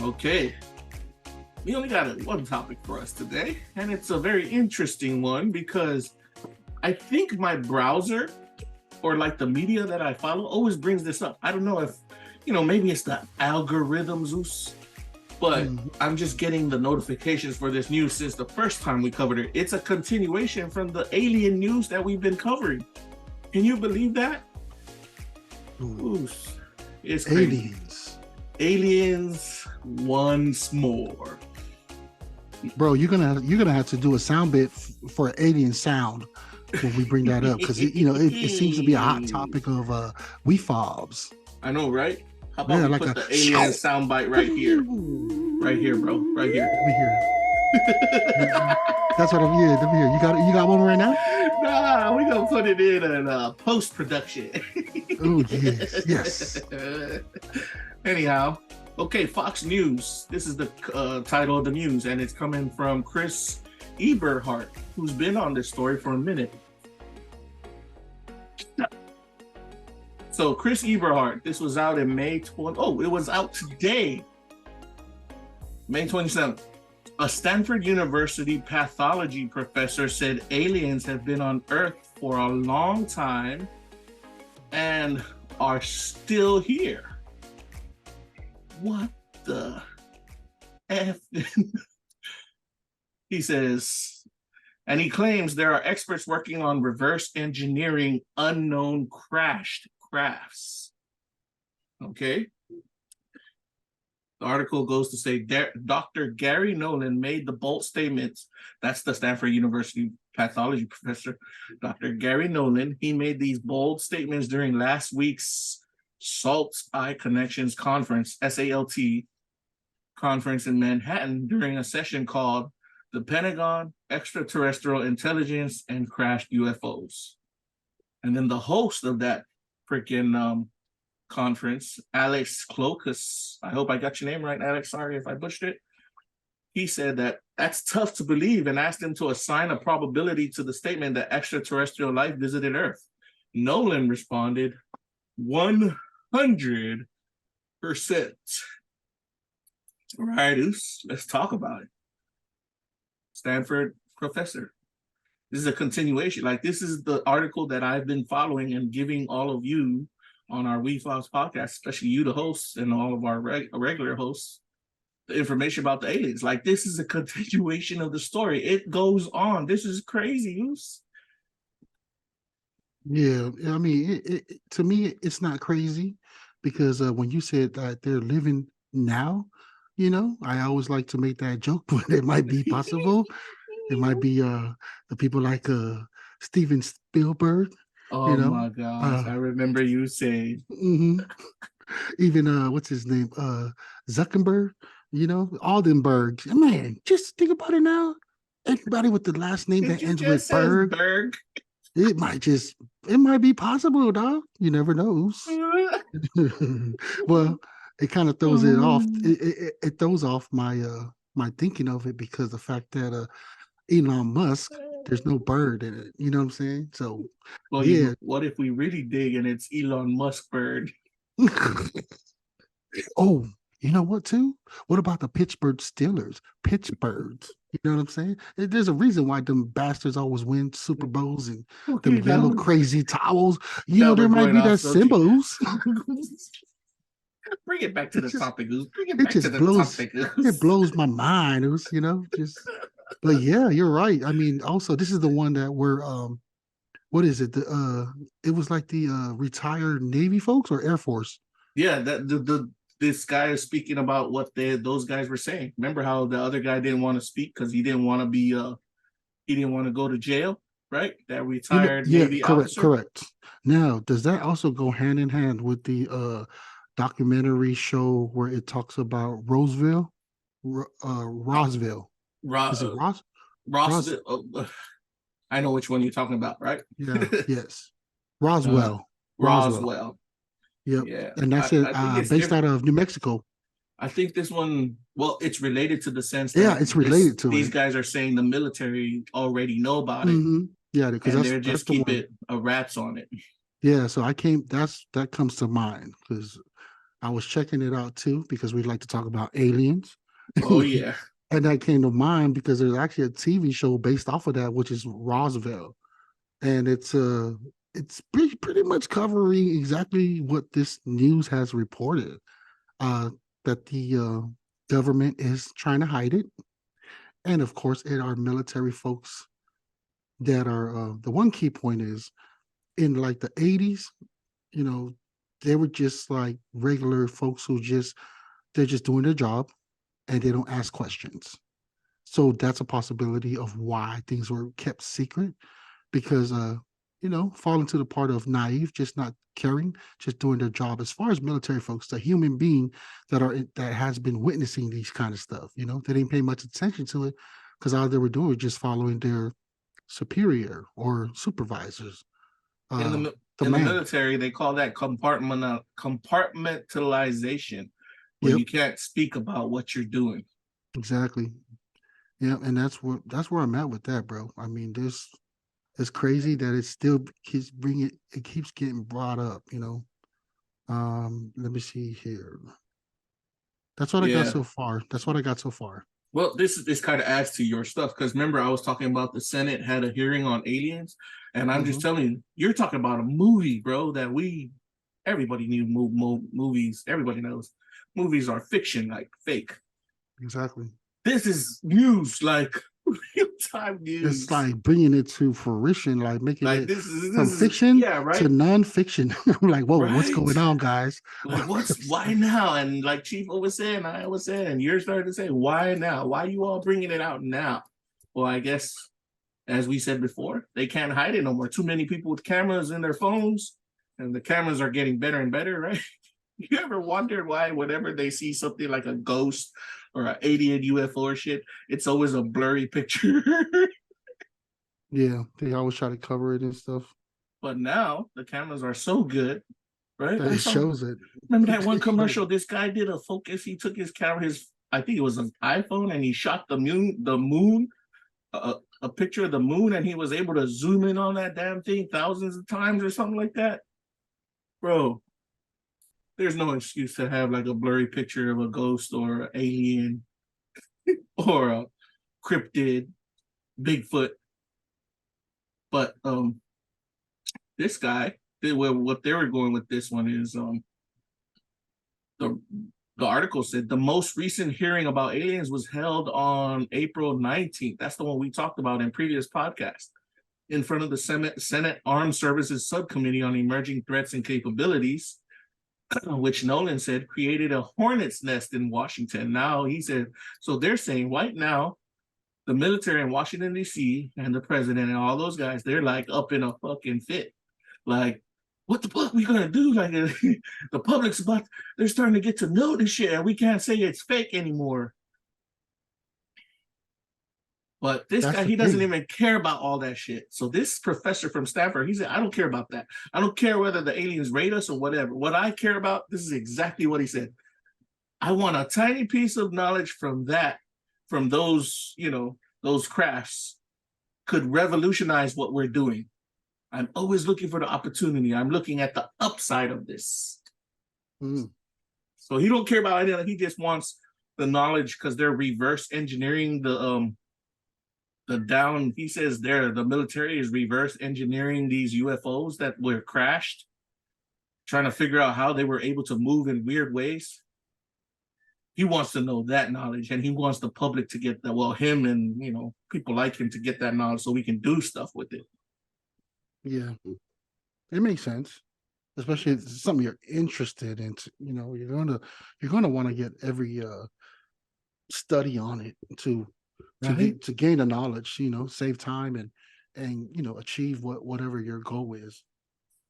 Okay, we only got one topic for us today, and it's a very interesting one because I think my browser or like the media that I follow always brings this up. I don't know if, maybe it's the algorithms, but I'm just getting the notifications for this news since the first time we covered it. It's a continuation from the alien news that we've been covering. Can you believe that? It's crazy. Aliens once more.
Bro, you're gonna have to do a sound bit for alien sound when we bring that up, because it seems to be a hot topic of Wefobz.
I know, right? How about we put the alien soundbite right here? Right here, bro. Right here.
Let me hear. That's what I'm hearing. Let me hear. You got one right now?
Nah, we gonna put it in post production.
Oh yes.
Anyhow, okay, Fox News. This is the title of the news, and it's coming from Chris Eberhardt, who's been on this story for a minute. So Chris Eberhardt, this was out in May 20. Oh, it was out today, May 27th. A Stanford University pathology professor said aliens have been on Earth for a long time and are still here. What the F? He says, and he claims there are experts working on reverse engineering unknown crashed crafts. Okay. The article goes to say Dr. Gary Nolan made the bold statements. That's the Stanford University pathology professor, Dr. Gary Nolan. He made these bold statements during last week's SALT Eye Connections Conference, SALT conference in Manhattan during a session called The Pentagon, Extraterrestrial Intelligence, and Crashed UFOs. And then the host of that freaking conference, Alex Klokas, I hope I got your name right, Alex, sorry if I butchered it. He said that that's tough to believe and asked him to assign a probability to the statement that extraterrestrial life visited Earth. Nolan responded, 100%. All right, let's talk about it. Stanford professor. This is a continuation. Like, this is the article that I've been following and giving all of you on our Wefobz podcast, especially you, the hosts, and all of our regular hosts, the information about the aliens. Like, this is a continuation of the story. It goes on. This is crazy.
Yeah, I mean, to me, it's not crazy because when you said that they're living now, I always like to make that joke, but it might be possible. It might be the people like Steven Spielberg.
Oh my gosh, I remember you saying.
Even what's his name? Zuckerberg. All them Bergs. Man, just think about it now. Everybody with the last name that ends with Berg. It might be possible, dog. You never know. Well, it kind of throws it off. It throws off my my thinking of it because the fact that Elon Musk, there's no bird in it. You know what I'm saying? So,
well, yeah. What if we really dig and it's Elon Musk bird?
Oh, you know what too? What about the Pittsburgh Steelers? Pittsburghs. You know what I'm saying? There's a reason why them bastards always win Super Bowls and them little crazy towels. There might be that symbols.
Bring it back to the topic. Bring it back to the topic.
It blows my mind. It was, but yeah, you're right. I mean, also this is the one that we're what is it? It was like the retired Navy folks or Air Force.
Yeah, this guy is speaking about what those guys were saying. Remember how the other guy didn't want to speak because he didn't want to be he didn't want to go to jail, right? That retired Navy officer.
Correct. Now, does that also go hand in hand with the documentary show where it talks about Roswell? Roswell. Is it
Roswell? I know which one you're talking about, right?
Yeah. Yes. Roswell. Yep.
Yeah.
And that's based out of New Mexico.
I think this one, well, it's related to the sense that
it's related to
these guys are saying the military already know about it.
Yeah, because
they're just keep it a wraps on it.
Yeah, so that comes to mind because I was checking it out too because we'd like to talk about aliens.
Oh yeah.
And that came to mind because there's actually a TV show based off of that, which is Roswell, and it's pretty much covering exactly what this news has reported. That the government is trying to hide it, and of course, it are military folks that are. The one key point is in like the 80s, you know, they were just like regular folks who they're just doing their job and they don't ask questions. So that's a possibility of why things were kept secret because, fall into the part of naive, just not caring, just doing their job. As far as military folks, the human being that has been witnessing these kind of stuff, they didn't pay much attention to it because all they were doing was just following their superior or supervisors.
In the military, they call that compartmentalization, where you can't speak about what you're doing.
Exactly. Yeah, and that's where I'm at with that, bro. I mean, it's crazy that it still keeps getting brought up. Let me see here. That's what I got so far.
Well, this kind of adds to your stuff because remember I was talking about the Senate had a hearing on aliens, and I'm just telling you, you're talking about a movie, bro. That everybody knew movies. Everybody knows movies are fiction, like fake.
Exactly.
This is news, like real-time news.
It's like bringing it to fruition, like making
like
it
this
from fiction to non-fiction. I'm like, whoa,
right?
What's going on, guys?
Like, why now? And like Chief was saying, I was saying, you're starting to say, why now? Why are you all bringing it out now? Well, I guess, as we said before, they can't hide it no more. Too many people with cameras in their phones, and the cameras are getting better and better, right? You ever wondered why whenever they see something like a ghost or an alien UFO or shit, it's always a blurry picture?
Yeah, they always try to cover it and stuff.
But now the cameras are so good, right?
That it shows it.
Remember that one commercial? This guy did a focus. He took his camera, I think it was an iPhone, and he shot the moon, a picture of the moon, and he was able to zoom in on that damn thing thousands of times or something like that. Bro, there's no excuse to have like a blurry picture of a ghost or an alien or a cryptid, Bigfoot. But this guy, what they were going with this one is the article said the most recent hearing about aliens was held on April 19th. That's the one we talked about in previous podcasts, in front of the Senate Armed Services Subcommittee on Emerging Threats and Capabilities, which Nolan said created a hornet's nest in Washington. Now he said, so they're saying right now, the military in Washington, D.C. and the president and all those guys, they're like up in a fucking fit. Like, what the fuck we gonna do? Like, the public's they're starting to get to know this shit and we can't say it's fake anymore. But this guy, he doesn't even care about all that shit. So this professor from Stanford, he said, I don't care about that. I don't care whether the aliens raid us or whatever. What I care about, this is exactly what he said. I want a tiny piece of knowledge from those, those crafts could revolutionize what we're doing. I'm always looking for the opportunity. I'm looking at the upside of this. So he don't care about anything. He just wants the knowledge because they're reverse engineering he says the military is reverse engineering these UFOs that were crashed, trying to figure out how they were able to move in weird ways. He wants to know that knowledge, and he wants the public to get that. Well, him and people like him to get that knowledge so we can do stuff with it.
Yeah, it makes sense, especially if it's something you're interested in. You're gonna want to get every study on it to gain the knowledge. Save time and achieve whatever your goal is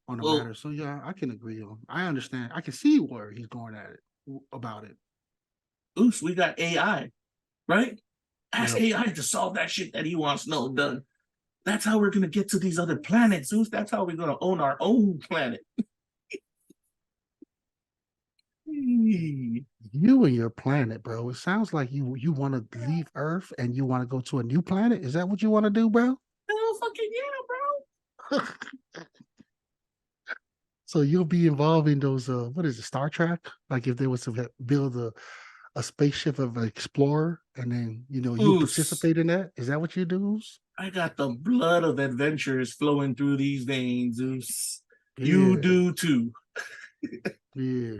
on the matter. So yeah, I can agree on. I understand. I can see where he's going at it about it.
Oops, we got AI, right? Ask AI to solve that shit that he wants done. That's how we're gonna get to these other planets, Zeus. That's how we're gonna own our own planet.
You and your planet, bro. It sounds like you want to leave Earth and you want to go to a new planet. Is that what you want to do, bro?
Hell fucking yeah, bro.
So you'll be involved in those what is it, Star Trek? Like if they was to build a spaceship of an explorer, and then you
Oos.
participate in that? Is that what you do?
I got the blood of adventurers flowing through these veins, Zeus. You
Yeah.
do too.
Yeah.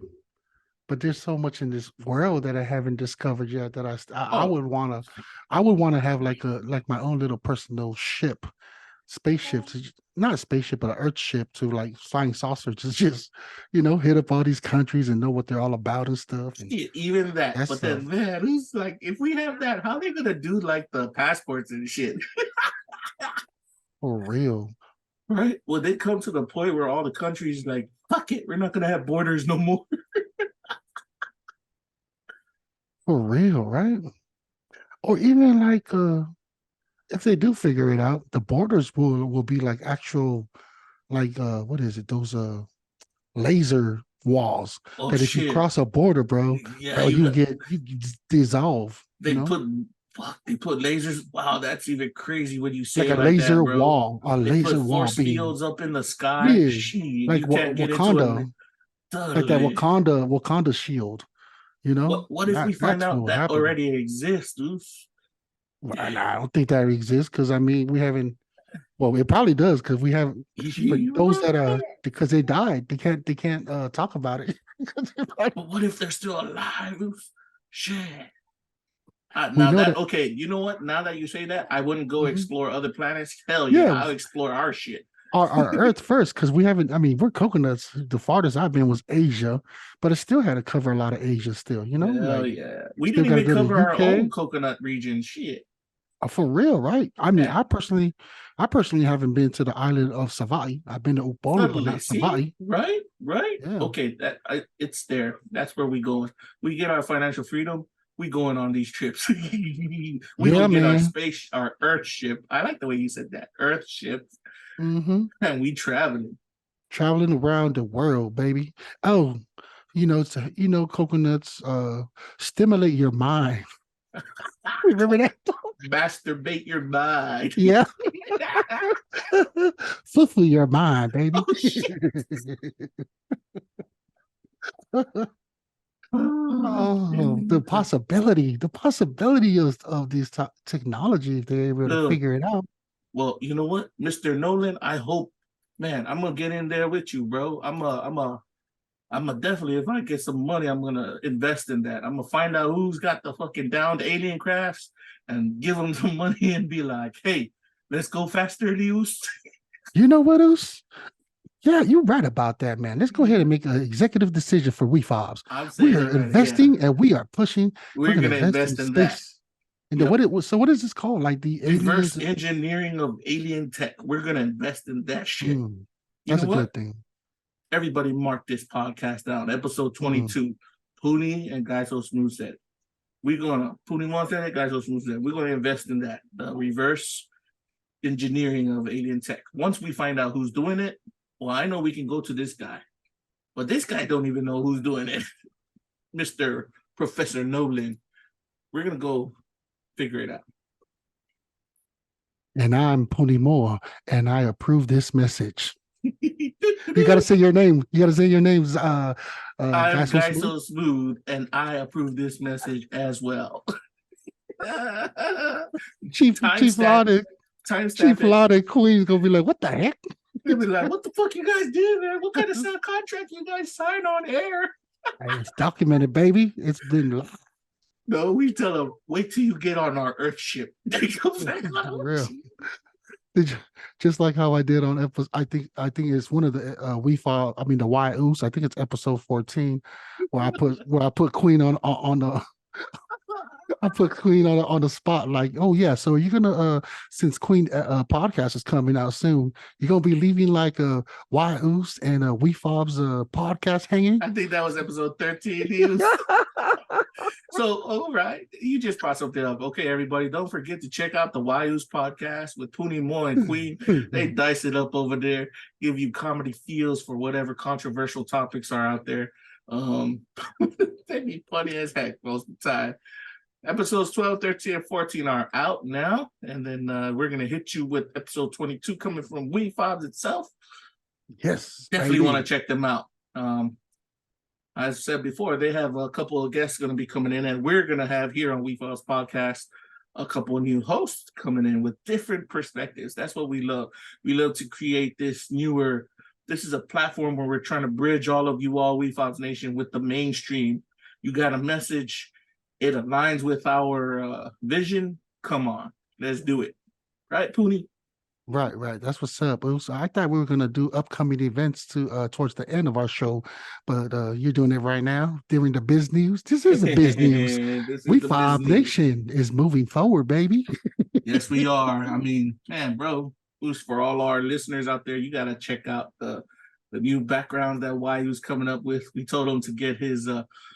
But there's so much in this world that I haven't discovered yet that I would wanna have like my own little personal ship, spaceship, not a spaceship, but an Earth ship to like flying saucers to just hit up all these countries and know what they're all about and stuff. And
Yeah, even that.
that's
But then, man, who's like, if we have that, how are they gonna do like the passports and shit?
for real.
Right? Well, they come to the point where all the countries like, fuck it, we're not gonna have borders no more.
For real, right? Or even like if they do figure it out, the borders will be like actual like what is it? Those laser walls
Oh
that if you
shit.
cross a border, bro,
Yeah,
you dissolve.
they put lasers. Wow, that's even crazy when you say
like a
it like
laser
that, bro.
wall, a
They
laser
put
wall
force
beam.
fields up in the sky.
Yeah,
Shit,
like
you can't get
Wakanda,
into it.
like that Wakanda shield.
What if we find
that's
out
what
that
happened.
already exists, dude?
Well, I don't think that exists because I mean we haven't. Well, it probably does because we have. But those that are because they died, they can't talk about it.
But what if they're still alive? Shit.
We know that-
Okay, you know what? Now that you say that, I wouldn't go
Mhm.
explore other planets. Hell yeah,
Yeah.
I'll explore our shit.
our Earth first because we haven't. I mean, we're coconuts. The farthest I've been was Asia, but it still had to cover a lot of Asia. Still,
Hell
like,
yeah. We
still
didn't
gotta
even
go to
cover our
UK.
own coconut region. Shit.
For real, right? I mean,
Yeah.
I personally haven't been to the island of Savai. I've been to Upolu, but not
See?
Savai.
Right?
Yeah.
Okay, it's there. That's where we going. We get our financial freedom. We going on these trips. we
Yeah,
gonna get
man.
our Earth ship. I like the way you said that. Earth ship.
Mm-hmm.
And we traveling.
Traveling around the world, baby. Oh, coconuts stimulate your mind. Remember that?
Masturbate your mind.
Yeah. Fulfill your mind, baby.
Oh, shit.
Oh, the possibility of this technology if they're able to figure it out.
Well, you know what, Mr. Nolan, I hope, man, I'm gonna get in there with you, bro. I'm a definitely, if I get some money, I'm gonna invest in that. I'm gonna find out who's got the fucking downed alien crafts and give them some money and be like, hey, let's go faster, Leos.
You know what else? Yeah, you're right about that, man. Let's go ahead and make an executive decision for Wefobz. We are investing and we are pushing.
We're gonna invest in that.
And then what is this called? Like the
reverse
aliens?
engineering of alien tech. We're gonna invest in that shit.
That's a good thing.
Everybody mark this podcast down. Episode 22. Puni and guysosmooth said. We're gonna Puni Moa said it, guysosmooth said. We're gonna invest in that. The reverse engineering of alien tech. Once we find out who's doing it, well, I know we can go to this guy. But this guy don't even know who's doing it. Mr. Professor Nolan. We're gonna go figure it out.
And I'm Puni Moa, and I approve this message. You gotta say your name. You gotta say your names.
I'm guysosmooth, and I approve this message as well.
Chief Lada Queen's gonna be like, what the heck?
He'll be like, what the fuck you guys did, man? What kind of sound contract you guys sign on air?
It's documented, baby. It's been.
No, we tell them, wait till you get on our Earth ship.
For real. Just like how I did on episode, I think it's one of the the whyuce. I think it's episode 14, where I put Queen on the. I put Queen on the spot, like, oh yeah, so you're gonna since Queen podcast is coming out soon, you're gonna be leaving like a whyuce and a Wefobz podcast hanging.
I think that was episode 13. So, all right, you just brought something up. Okay, everybody, don't forget to check out the whyuce podcast with Puni Moa and Queen. They dice it up over there, give you comedy feels for whatever controversial topics are out there. They be funny as heck most of the time. Episodes 12, 13, and 14 are out now. And then we're going to hit you with episode 22 coming from Wefobz itself.
Yes.
Definitely want to check them out. as I said before, they have a couple of guests going to be coming in, and we're going to have here on Wefobz Podcast a couple of new hosts coming in with different perspectives. That's what we love. We love to create this newer. This is a platform where we're trying to bridge all of you all, Wefobz Nation, with the mainstream. You got a message. It aligns with our vision. Come on, let's do it. Right, Puni?
Right. That's what's up. So I thought we were gonna do upcoming events to towards the end of our show, but you're doing it right now during the biz news. This is the biz news. Wefobz Nation is moving forward, baby.
Yes, we are. I mean, man, bro, for all our listeners out there, you gotta check out the new background that whyuce coming up with. We told him to get his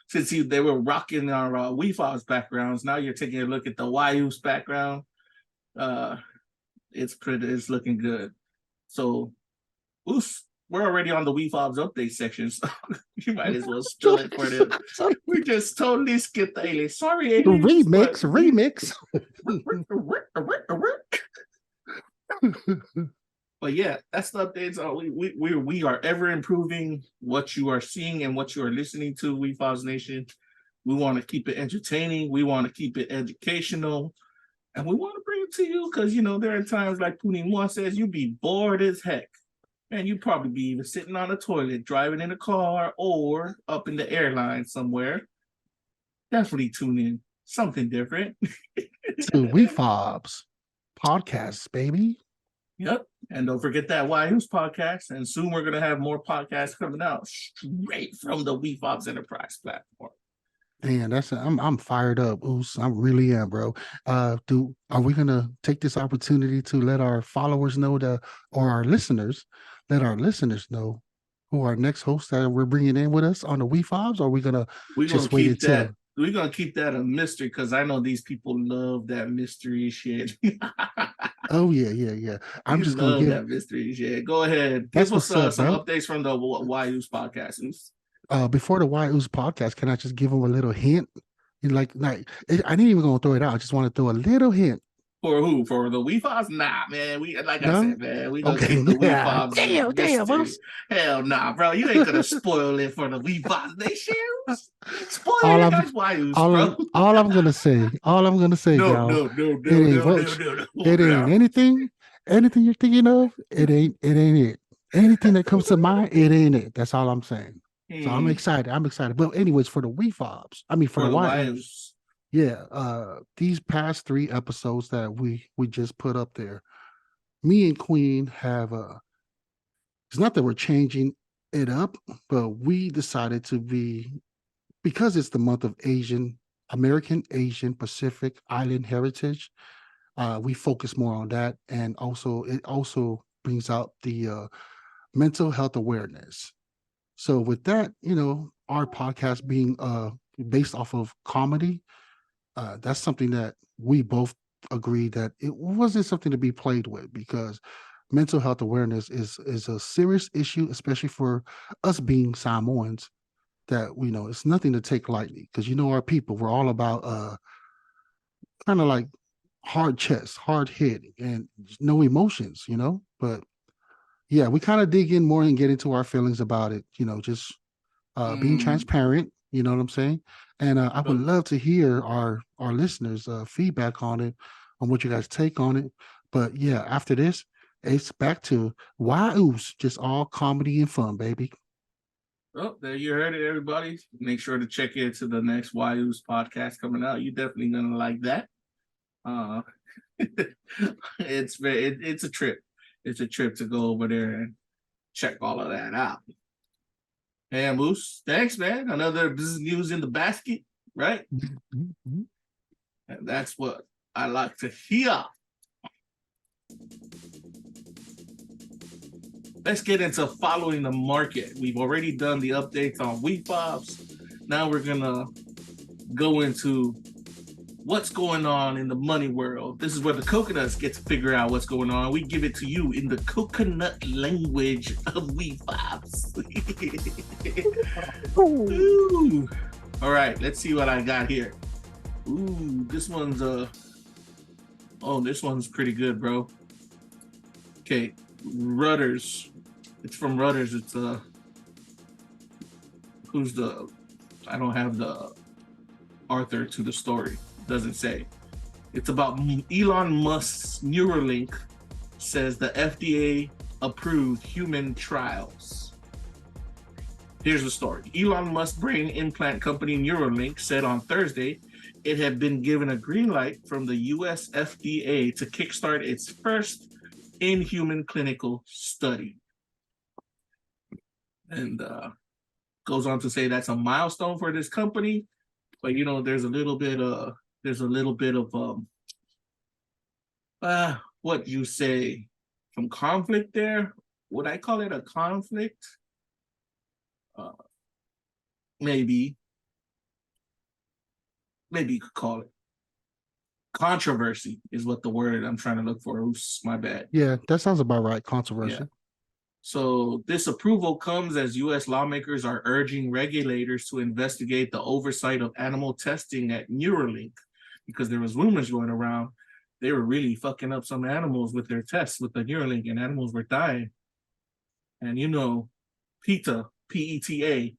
since they were rocking our Wefobz backgrounds. Now you're taking a look at the whyuce background. It's looking good. So, we're already on the Wefobz Updates section, so you might as well spill it for them. We just totally skipped the aliens. Sorry, aliens.
Remix.
But yeah, that's the updates. We are ever improving what you are seeing and what you are listening to, Wefobz Nation. We want to keep it entertaining. We want to keep it educational. And we want to bring it to you because, there are times, like Puni Moa says, you'd be bored as heck. And you'd probably be even sitting on a toilet, driving in a car, or up in the airline somewhere. Definitely tune in. Something different.
To Wefobz Podcast, baby.
Yep. And don't forget that whyuce podcast. And soon we're going to have more podcasts coming out straight from the Wefobz Enterprise platform.
Man, I'm fired up. Oos, I really am, bro. Are we gonna take this opportunity to let our followers know or our listeners, let our listeners know who our next host that we're bringing in with us on the Wefobz? Or are we gonna just wait until?
We're gonna keep that a mystery because I know these people love that mystery shit.
Oh yeah. I'm just gonna
love that mystery shit. Go ahead. Give us some updates from the whyuce podcast.
Before the whyuce podcast, can I just give them a little hint? I didn't even gonna throw it out. I just want to throw a little hint.
For who? For the Wefobz? Nah, man. I said, man, we gonna keep the Wefobz.
Damn.
Hell nah, bro. You ain't gonna spoil it for the Wefobz Nation. Spoil it, that's whyuce, bro.
All I'm gonna say, y'all.
No.
It ain't anything you're thinking of. It ain't it. Anything that comes to mind, it ain't it. That's all I'm saying. So I'm excited. But anyways, for the Wefobz, for the whyuce. Yeah, these past 3 episodes that we just put up there, me and Queen have it's not that we're changing it up, but we decided to because it's the month of American Asian Pacific Island Heritage, we focus more on that, and it also brings out the mental health awareness. So with that, our podcast being based off of comedy, that's something that we both agree that it wasn't something to be played with, because mental health awareness is a serious issue, especially for us being Samoans, that it's nothing to take lightly, because our people, we're all about kind of like hard chest, hard head, and no emotions, but yeah, we kind of dig in more and get into our feelings about it, just being transparent, you know what I'm saying? And I would love to hear our listeners' feedback on it, on what you guys take on it. But yeah, after this, it's back to whyuce, just all comedy and fun, baby.
Well, there you heard it, everybody. Make sure to check into the next whyuce podcast coming out. You're definitely gonna like that. It's a trip. It's a trip to go over there and check all of that out. Hey, Moose, thanks, man. Another business news in the basket, right?
Mm-hmm.
And that's what I like to hear. Let's get into following the market. We've already done the updates on Wefobz. Now we're going to go into what's going on in the money world. This is where the coconuts get to figure out what's going on. We give it to you in the coconut language of Wefobz. Ooh. All right, let's see what I got here. Ooh, this one's this one's pretty good, bro. Okay, Rudders. It's from Rudders. It's who's the, I don't have the author to the story, doesn't say. It's about Elon Musk's Neuralink says the FDA approved human trials. Here's the story. Elon Musk's brain implant company Neuralink said on Thursday it had been given a green light from the US FDA to kickstart its first in-human clinical study. And goes on to say that's a milestone for this company, but you know, there's a little bit of what you say, some conflict there. Would I call it a conflict? Maybe you could call it controversy is what the word I'm trying to look for. Oops, my bad.
Yeah, that sounds about right. Controversy.
Yeah. So this approval comes as U.S. lawmakers are urging regulators to investigate the oversight of animal testing at Neuralink, because there was rumors going around they were really fucking up some animals with their tests with the Neuralink, and animals were dying. And you know, PETA, P-E-T-A,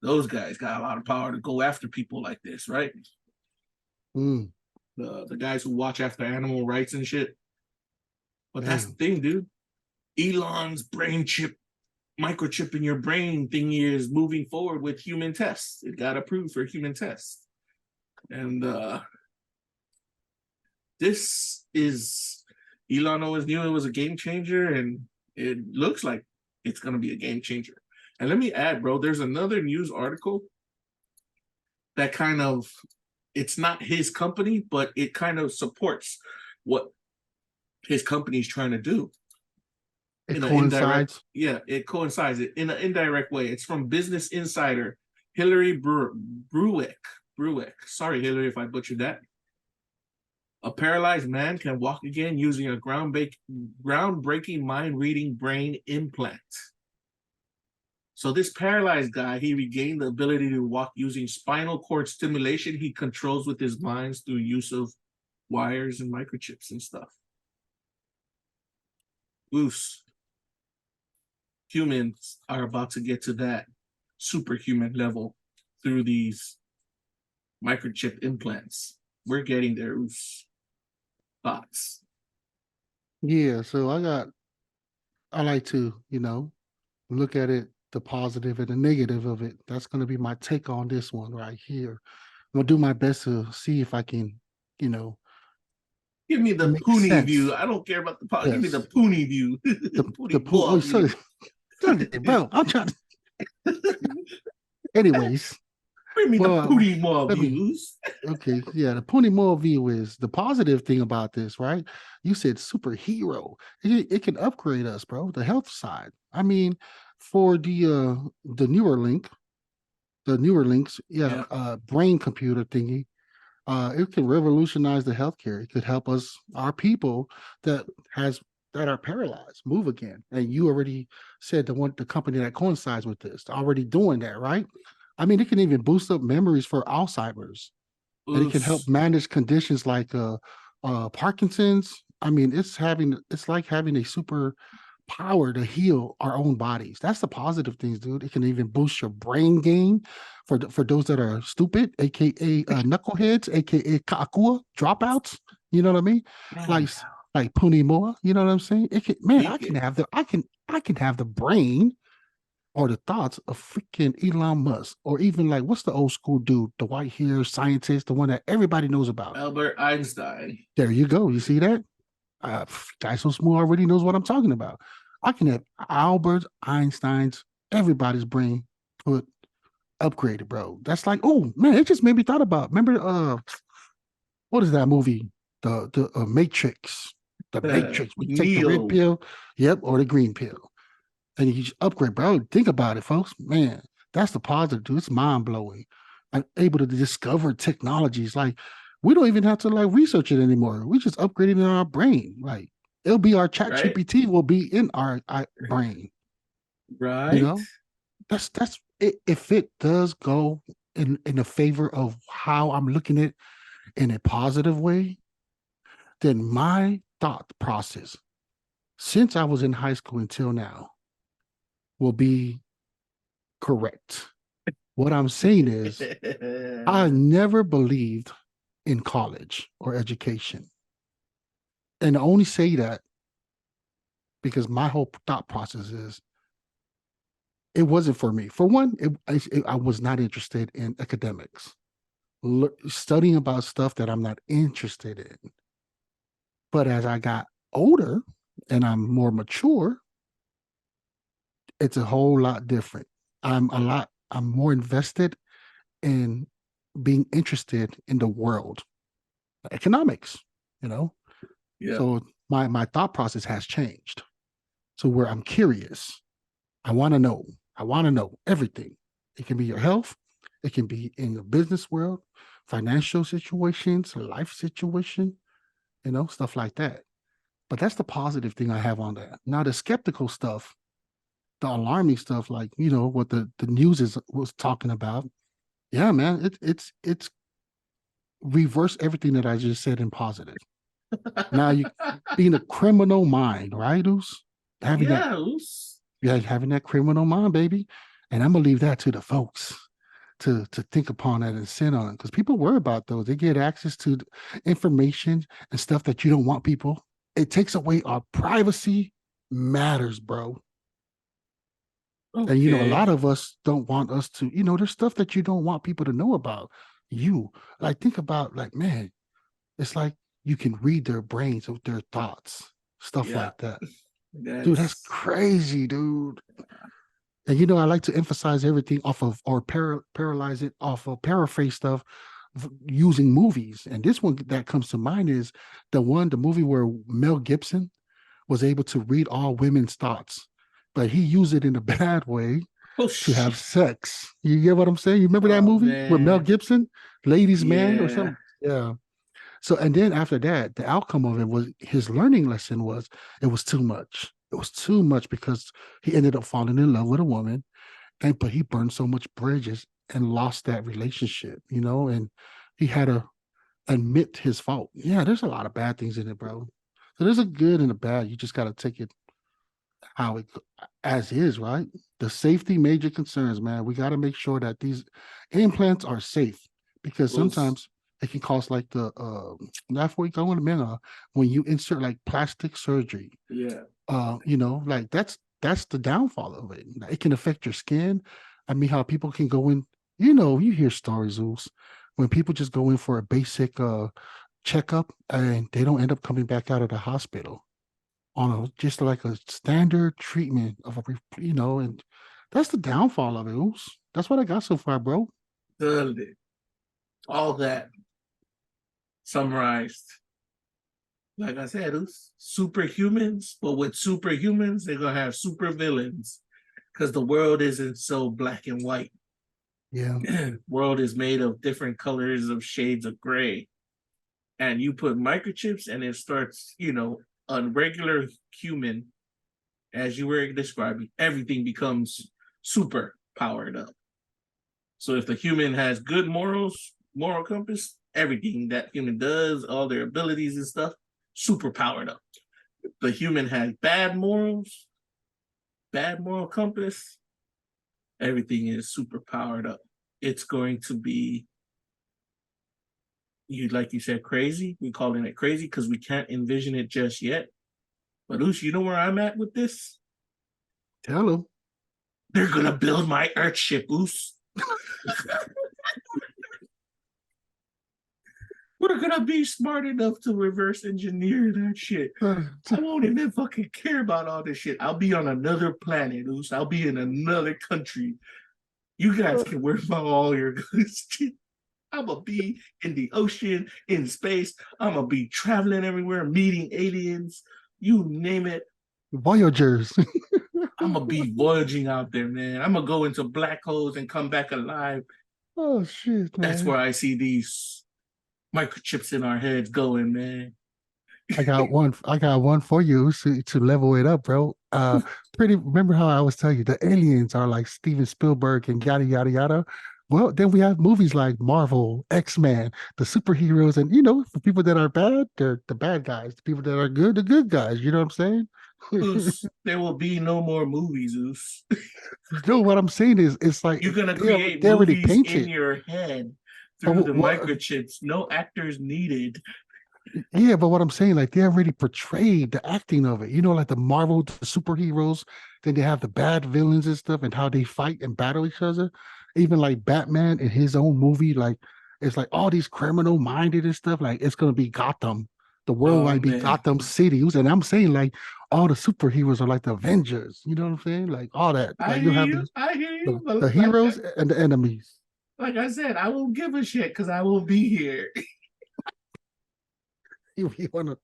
those guys got a lot of power to go after people like this, right?
Mm.
The guys who watch after animal rights and shit. But that's the thing, dude. Elon's brain chip, microchip in your brain thingy is moving forward with human tests. It got approved for human tests. And this is, Elon always knew it was a game changer, and it looks like it's going to be a game changer. And let me add, bro, there's another news article that kind of, it's not his company, but it kind of supports what his company is trying to do.
It coincides.
It coincides in an indirect way. It's from Business Insider, Hillary Brueck. Sorry, Hillary, if I butchered that. A paralyzed man can walk again using a groundbreaking mind-reading brain implant. So this paralyzed guy, he regained the ability to walk using spinal cord stimulation he controls with his mind through use of wires and microchips and stuff. Whooce. Humans are about to get to that superhuman level through these microchip implants. We're getting there. Whoosh. Thoughts?
Yeah, so I like to, look at it, the positive and the negative of it. That's going to be my take on this one right here. I'm going to do my best to see if I can,
give me the Puni view. I don't care about the podcast. Yes. Give me the Puni view.
The Puni view. Bro, I'm trying to. Anyways.
Bring me the Puni Moa views.
Okay, yeah, the Puni Moa view is the positive thing about this, right? You said superhero. It can upgrade us, bro, the health side. I mean, for the Neuralinks, brain computer thingy, it can revolutionize the healthcare. It could help us, our people that are paralyzed, move again. And you already said the company that coincides with this, already doing that, right? I mean, it can even boost up memories for Alzheimer's. Oof. And it can help manage conditions like Parkinson's. I mean, it's like having a super power to heal our own bodies. That's the positive things, dude. It can even boost your brain game for those that are stupid, aka knuckleheads, aka kakua dropouts. You know what I mean? Man. Like Puni Moa. You know what I'm saying? I can have the brain or the thoughts of freaking Elon Musk, or even like, what's the old school dude, the white hair scientist, the one that everybody knows about?
Albert Einstein.
There you go. You see that? Guysosmooth already knows what I'm talking about. I can have Albert Einstein's, everybody's brain put upgraded, bro. That's like, oh man, it just made me thought about. Remember, what is that movie? The Matrix. The Matrix. We take the red pill, yep, or the green pill. And you just upgrade, bro. Think about it, folks. Man, that's the positive, dude. It's mind-blowing. I'm able to discover technologies. Like, we don't even have to research it anymore. We just upgrade it in our brain. Like, it'll be our chat GPT will be in our brain.
Right.
That's it. If it does go in the favor of how I'm looking at it in a positive way, then my thought process, since I was in high school until now, will be Correct. What I'm saying is, I never believed in college or education. And I only say that because my whole thought process is it wasn't for me. For one, I was not interested in academics, studying about stuff that I'm not interested in. But as I got older and I'm more mature, it's a whole lot different. I'm more invested in being interested in the world, economics, you know?
Yeah.
So my thought process has changed. So where I'm curious, I want to know everything. It can be your health. It can be in the business world, financial situations, life situation, stuff like that. But that's the positive thing I have on that. Now the skeptical stuff, the alarming stuff, like, what the news was talking about. Yeah, man, it's reverse everything that I just said in positive. Now you being a criminal mind, right, Oos? Having that criminal mind, baby. And I'm gonna leave that to the folks to think upon that and sit on it. Because people worry about those. They get access to information and stuff that you don't want people. It takes away our privacy matters, bro. Okay. And a lot of us don't want us to, there's stuff that you don't want people to know about you. Like, think about, like, man, it's like you can read their brains with their thoughts, stuff like that. Dude, that's crazy, dude. And I like to emphasize everything off of, or paralyze it off of, paraphrase stuff using movies. And this one that comes to mind is the movie where Mel Gibson was able to read all women's thoughts, but he used it in a bad way to have sex. You get what I'm saying? You remember that movie with Mel Gibson, Ladies Man or something? Yeah. So, and then after that, the outcome of it was, his learning lesson was, it was too much. It was too much because he ended up falling in love with a woman, but he burned so much bridges and lost that relationship, and he had to admit his fault. Yeah, there's a lot of bad things in it, bro. So there's a good and a bad. You just got to take it how it as is, right? The safety major concerns, man. We got to make sure that these implants are safe, because sometimes it can cause like the when you insert like plastic surgery.
Yeah.
Like that's the downfall of it. It can affect your skin. I mean, how people can go in, you hear stories, Zeus, when people just go in for a basic checkup and they don't end up coming back out of the hospital on just like a standard treatment of and that's the downfall of it, Zeus. That's what I got so far, bro.
All that summarized. Like I said, it's superhumans, but with superhumans, they're going to have super villains, because the world isn't so black and white.
Yeah.
World is made of different colors of shades of gray. And you put microchips and it starts, a regular human, as you were describing, everything becomes super powered up. So if the human has good morals, moral compass, everything that human does, all their abilities and stuff, super powered up. If the human has bad morals, bad moral compass, everything is super powered up. It's going to be, like you said, crazy. We're calling it crazy because we can't envision it just yet. But Oosh, you know where I'm at with this?
Tell them.
They're going to build my Earthship, Oosh. We're gonna be smart enough to reverse engineer that shit. I won't even fucking care about all this shit. I'll be on another planet, Oos. I'll be in another country. You guys can worry about all your good shit. I'm gonna be in the ocean, in space. I'm gonna be traveling everywhere, meeting aliens. You name it.
Voyagers.
I'm gonna be voyaging out there, man. I'm gonna go into black holes and come back alive.
Oh shit, man.
That's where I see these microchips in our heads going, man.
I got one for you to level it up, bro. Remember how I was telling you the aliens are like Steven Spielberg and yada yada yada. Well, then we have movies like Marvel, X-Men, the superheroes, and for people that are bad, they're the bad guys. The people that are good, the good guys. You know what I'm saying?
Oos, there will be no more movies, Oos.
No, what I'm saying is, it's like
You're gonna create
they already
movies
paint
in
it.
your head through the microchips. No actors needed.
Yeah, but what I'm saying, like they already portrayed the acting of it. You know, like the Marvel the superheroes, then they have the bad villains and stuff, and how they fight and battle each other. Even like Batman in his own movie, like it's like all these criminal minded and stuff. Like it's gonna be Gotham. The world
Oh
might be
man,
Gotham City. And I'm saying like all the superheroes are like the Avengers. You know what I'm saying? Like all that.
I
Like
hear
you have
you. I hear you.
the heroes and the enemies.
Like I said, I won't give a shit because I will be here.
You'll be one of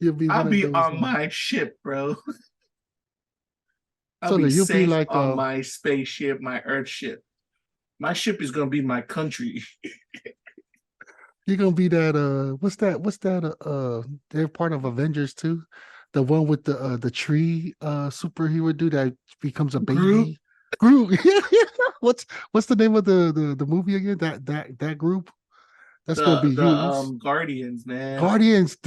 I'll
one of
be
those.
on my ship, bro. I'll
So
be
that you'll be
safe
like
on my spaceship, my Earth ship. My ship is gonna be my country.
you're gonna be that what's that they're part of Avengers too. The one with the tree superhero dude that becomes a
Groot?
baby. Groot. What's the name of the movie again? That group? That's gonna be you.
Guardians, man.
Guardians,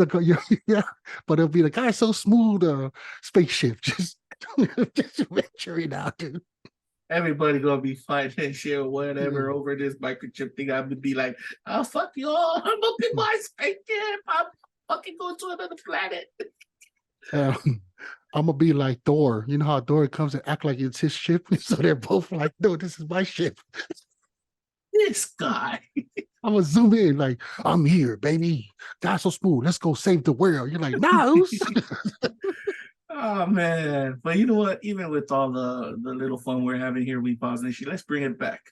yeah, but it'll be the guy so smooth, spaceship, just venturing out, dude.
Everybody gonna be fighting and shit or whatever over this microchip thing. I would be like, "Oh fuck you all! I'm up in my spaceship. I'm fucking going to another planet."
I'm gonna be like Thor. You know how Thor comes and act like it's his ship, so they're both like, "No, this is my ship."
This guy.
I'm gonna zoom in, like, I'm here, baby. God's so smooth. Let's go save the world. You're like, no.
Oh man. But you know what? Even with all the little fun we're having here, Wefobz Nation, let's bring it back.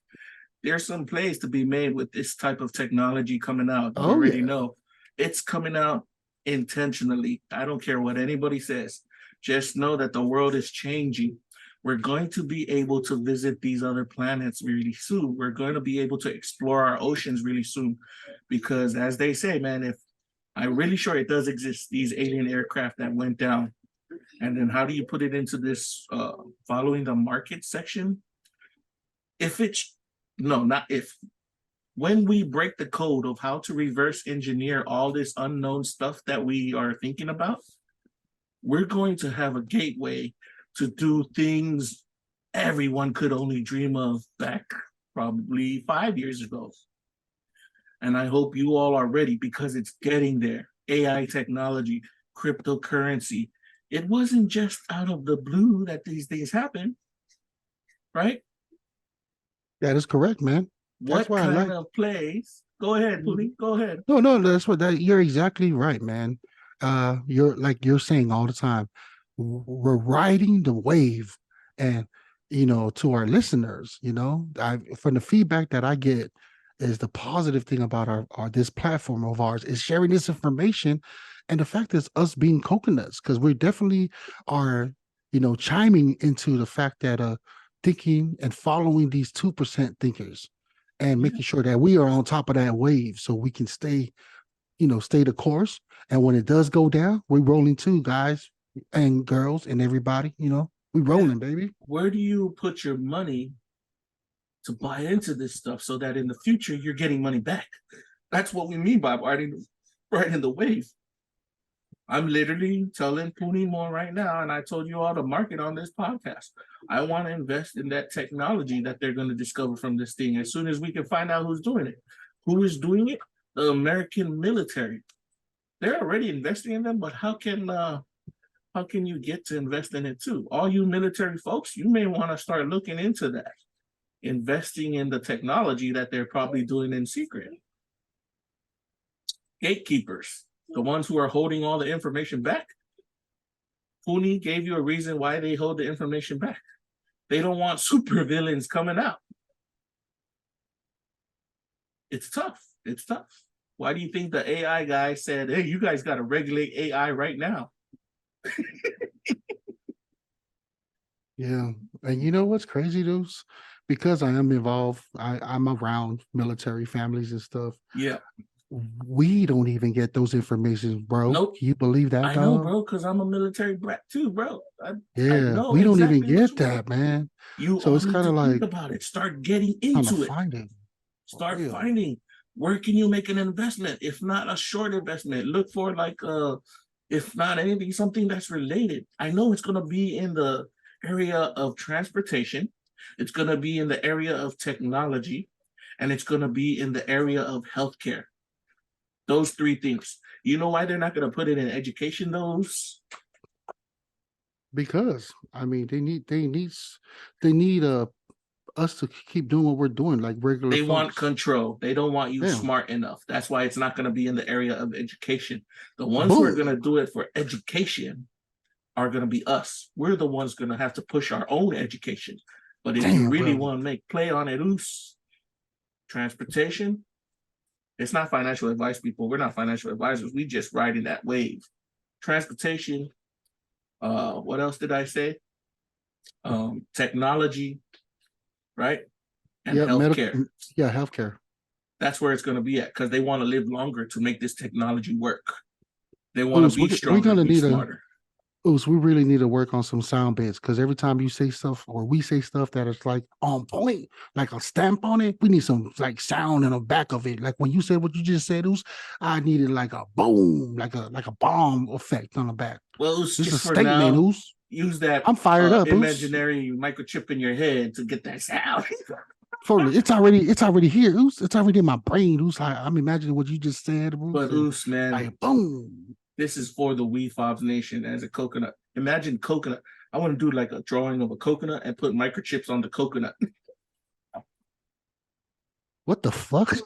There's some plays to be made with this type of technology coming out. You already know. It's coming out intentionally. I don't care what anybody says. Just know that the world is changing. We're going to be able to visit these other planets really soon. We're going to be able to explore our oceans really soon. Because as they say, man, if I'm really sure it does exist, these alien aircraft that went down. And then how do you put it into this following the market section? If it's, no, not if. When we break the code of how to reverse engineer all this unknown stuff that we are thinking about, we're going to have a gateway to do things everyone could only dream of back probably 5 years ago. And I hope you all are ready because it's getting there. AI technology, cryptocurrency. It wasn't just out of the blue that these things happen, right?
That is correct, man.
What kind of plays? Go ahead, Puni. Go ahead.
No, that's you're exactly right, man. You're saying all the time. We're riding the wave, and to our listeners, from the feedback that I get is the positive thing about our this platform of ours is sharing this information, and the fact is us being coconuts, because we definitely are chiming into the fact that thinking and following these 2% thinkers and making sure that we are on top of that wave so we can stay the course. And when it does go down, we're rolling too, guys and girls and everybody, we rolling, baby.
Where do you put your money to buy into this stuff so that in the future you're getting money back? That's what we mean by riding the wave. I'm literally telling Puni Moa right now, and I told you all to market on this podcast. I want to invest in that technology that they're going to discover from this thing as soon as we can find out who's doing it. Who is doing it? The American military. They're already investing in them, but how can you get to invest in it too? All you military folks, you may want to start looking into that, investing in the technology that they're probably doing in secret. Gatekeepers, the ones who are holding all the information back. Puni gave you a reason why they hold the information back. They don't want supervillains coming out. It's tough. It's tough. Why do you think the AI guy said, hey, you guys got to regulate AI right now?
Yeah. And you know what's crazy, dudes? Because I am involved, I'm around military families and stuff.
Yeah.
We don't even get those information, bro.
Nope.
You believe that?
I know, bro, because I'm a military brat too, bro.
We don't even get that, man.
So it's kind of like, think about it. Start getting into it. Start finding where can you make an investment, if not a short investment. Look for like If not anything, something that's related. I know it's going to be in the area of transportation, it's going to be in the area of technology, and it's going to be in the area of healthcare. Those three things. You know why they're not going to put it in education, those?
Because I mean, they need us to keep doing what we're doing, like regular.
They want
folks.
control. They don't want you
Yeah.
smart enough. That's why it's not going to be in the area of education. The ones who are going to do it for education are going to be us. We're the ones going to have to push our own education. But if you really want to make play on it, transportation, it's not financial advice, people. We're not financial advisors. We just riding that wave. Transportation. What else did I say? Technology, right? And healthcare.
Healthcare.
That's where it's going to be at, because they want to live longer to make this technology work. They want to be stronger, we're gonna be smarter.
We really need to work on some sound bits, because every time you say stuff or we say stuff that is like on point, like a stamp on it, we need some like sound in the back of it. Like when you said what you just said, I needed like a boom, like a bomb effect on the back.
Well,
this is a statement.
Use that.
I'm fired up.
Imaginary microchip in your head to get that sound.
It's already here. It's already in my brain. I'm imagining what you just said.
But man,
like, boom.
This is for the Wefobz Nation as a coconut. Imagine coconut. I want to do like a drawing of a coconut and put microchips on the coconut.
What the fuck?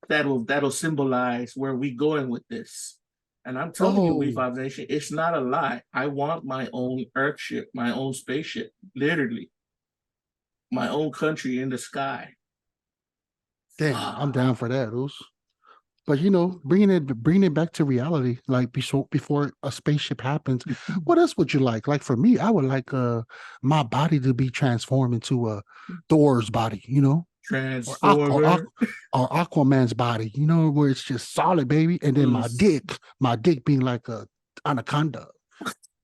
That'll symbolize where we going with this. And I'm telling you, Wefobz Nation, it's not a lie. I want my own Earthship, my own spaceship, literally. My own country in the sky.
Damn, I'm down for that, Oos. But bringing it back to reality, like before a spaceship happens, what else would you like? Like for me, I would like my body to be transformed into a Thor's body,
Transformer.
Or Aquaman's body, where it's just solid, baby. And then my dick being like a anaconda.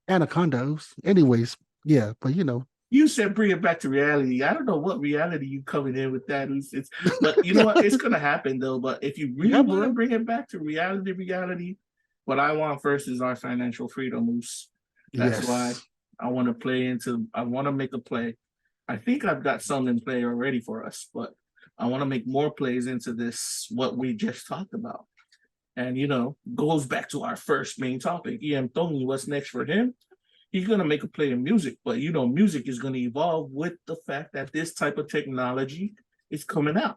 Anyways, yeah, but
You said bring it back to reality. I don't know what reality you coming in with that. But you know what? It's going to happen, though. But if you really want to bring it back to reality, what I want first is our financial freedom, Moose. That's why I want to make a play. I think I've got some in play already for us, but I want to make more plays into this, what we just talked about. And, goes back to our first main topic. Iam Tongi, what's next for him? He's going to make a play in music, but music is going to evolve with the fact that this type of technology is coming out.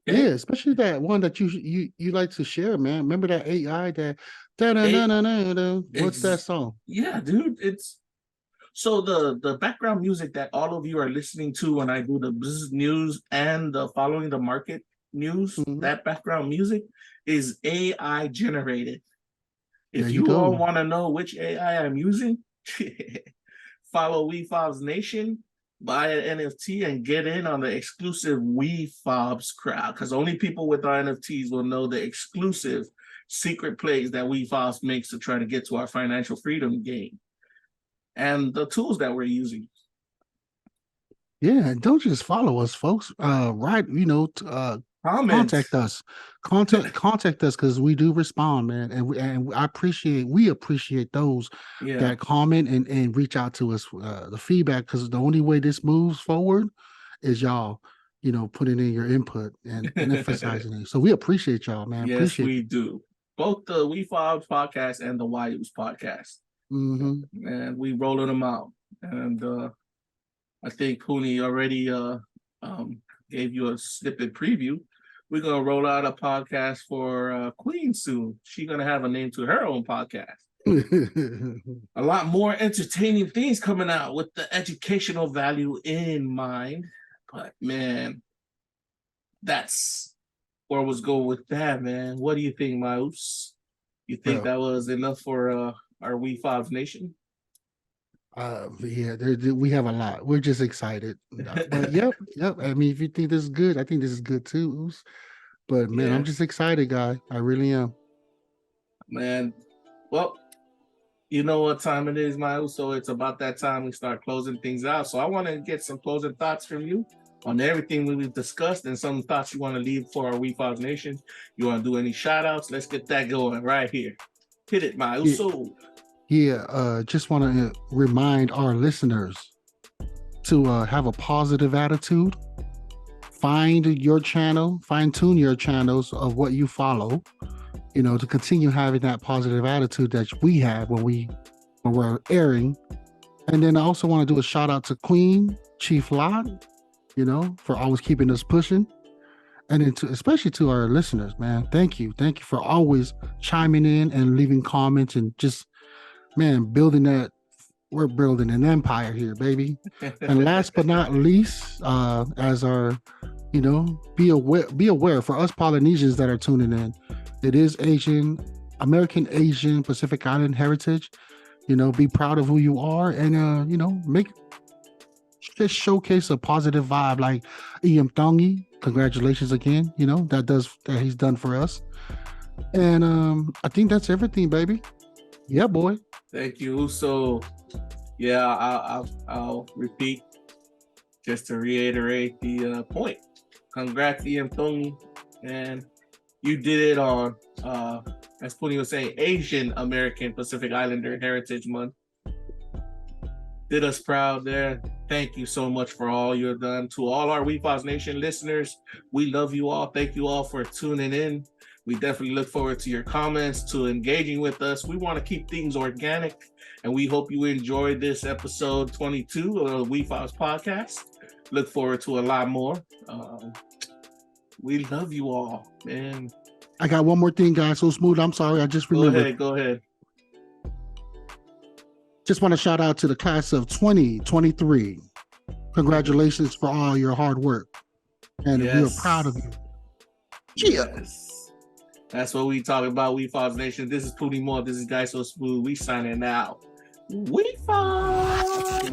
Okay? Yeah, especially that one that you like to share, man. Remember that AI that what's that song?
Yeah, dude. It's so the background music that all of you are listening to when I do the Bzzz news and the following the market news, that background music is AI generated. If you all want to know which AI I'm using, follow Wefobz Nation, buy an NFT, and get in on the exclusive Wefobz crowd. Because only people with our NFTs will know the exclusive secret plays that Wefobz makes to try to get to our financial freedom game. And the tools that we're using.
Yeah, don't just follow us, folks. Contact us. Contact us, because we do respond, man, and we appreciate those that comment and reach out to us. The feedback, because the only way this moves forward is y'all, putting in your input and emphasizing it. So we appreciate y'all, man.
Yes, we do. Both the Wefobz Podcast and the whyuce Podcast, and we rolling them out. And I think Puni already gave you a snippet preview. We're going to roll out a podcast for Queen soon. She's going to have a name to her own podcast. A lot more entertaining things coming out with the educational value in mind. But, man, that's where I was going with that, man. What do you think, Mouse? You think that was enough for our Wefobz Nation?
We have a lot. We're just excited. But yep. I mean, if you think this is good, I think this is good too. But man, I'm just excited, guy. I really am.
Man, well, you know what time it is, Miles. So it's about that time we start closing things out. So I want to get some closing thoughts from you on everything we've discussed, and some thoughts you want to leave for our Wefobz Nation. You want to do any shout outs? Let's get that going right here. Hit it, my soul.
Yeah, just want to remind our listeners to have a positive attitude. Find your channel, fine-tune your channels of what you follow, to continue having that positive attitude that we have when we're airing. And then I also want to do a shout out to Queen Chief Lot, for always keeping us pushing. And then especially to our listeners, man, thank you for always chiming in and leaving comments and just, man, we're building an empire here, baby. And last but not least, as our, be aware for us Polynesians that are tuning in, it is American Asian Pacific Island heritage. Be proud of who you are and, just showcase a positive vibe like Iam Tongi. Congratulations again, that he's done for us. And I think that's everything, baby. Yeah, boy.
Thank you. So, yeah, I'll repeat just to reiterate the point. Congrats, Iam Tongi, and you did it on, as Puni was saying, Asian American Pacific Islander Heritage Month. Did us proud there. Thank you so much for all you have done. To all our Wefobz Nation listeners, we love you all. Thank you all for tuning in. We definitely look forward to your comments, to engaging with us. We want to keep things organic, and we hope you enjoyed this episode 22 of the Wefobz Podcast. Look forward to a lot more. We love you all, man.
I got one more thing, guys. So smooth. I'm sorry. I just remembered.
Go ahead.
Just want to shout out to the class of 2023. Congratulations for all your hard work. And we are proud of you.
Yes. That's what we talk about, Wefobz Nation. This is Puni Moa. This is Guysosmooth. We signing out. Wefobz.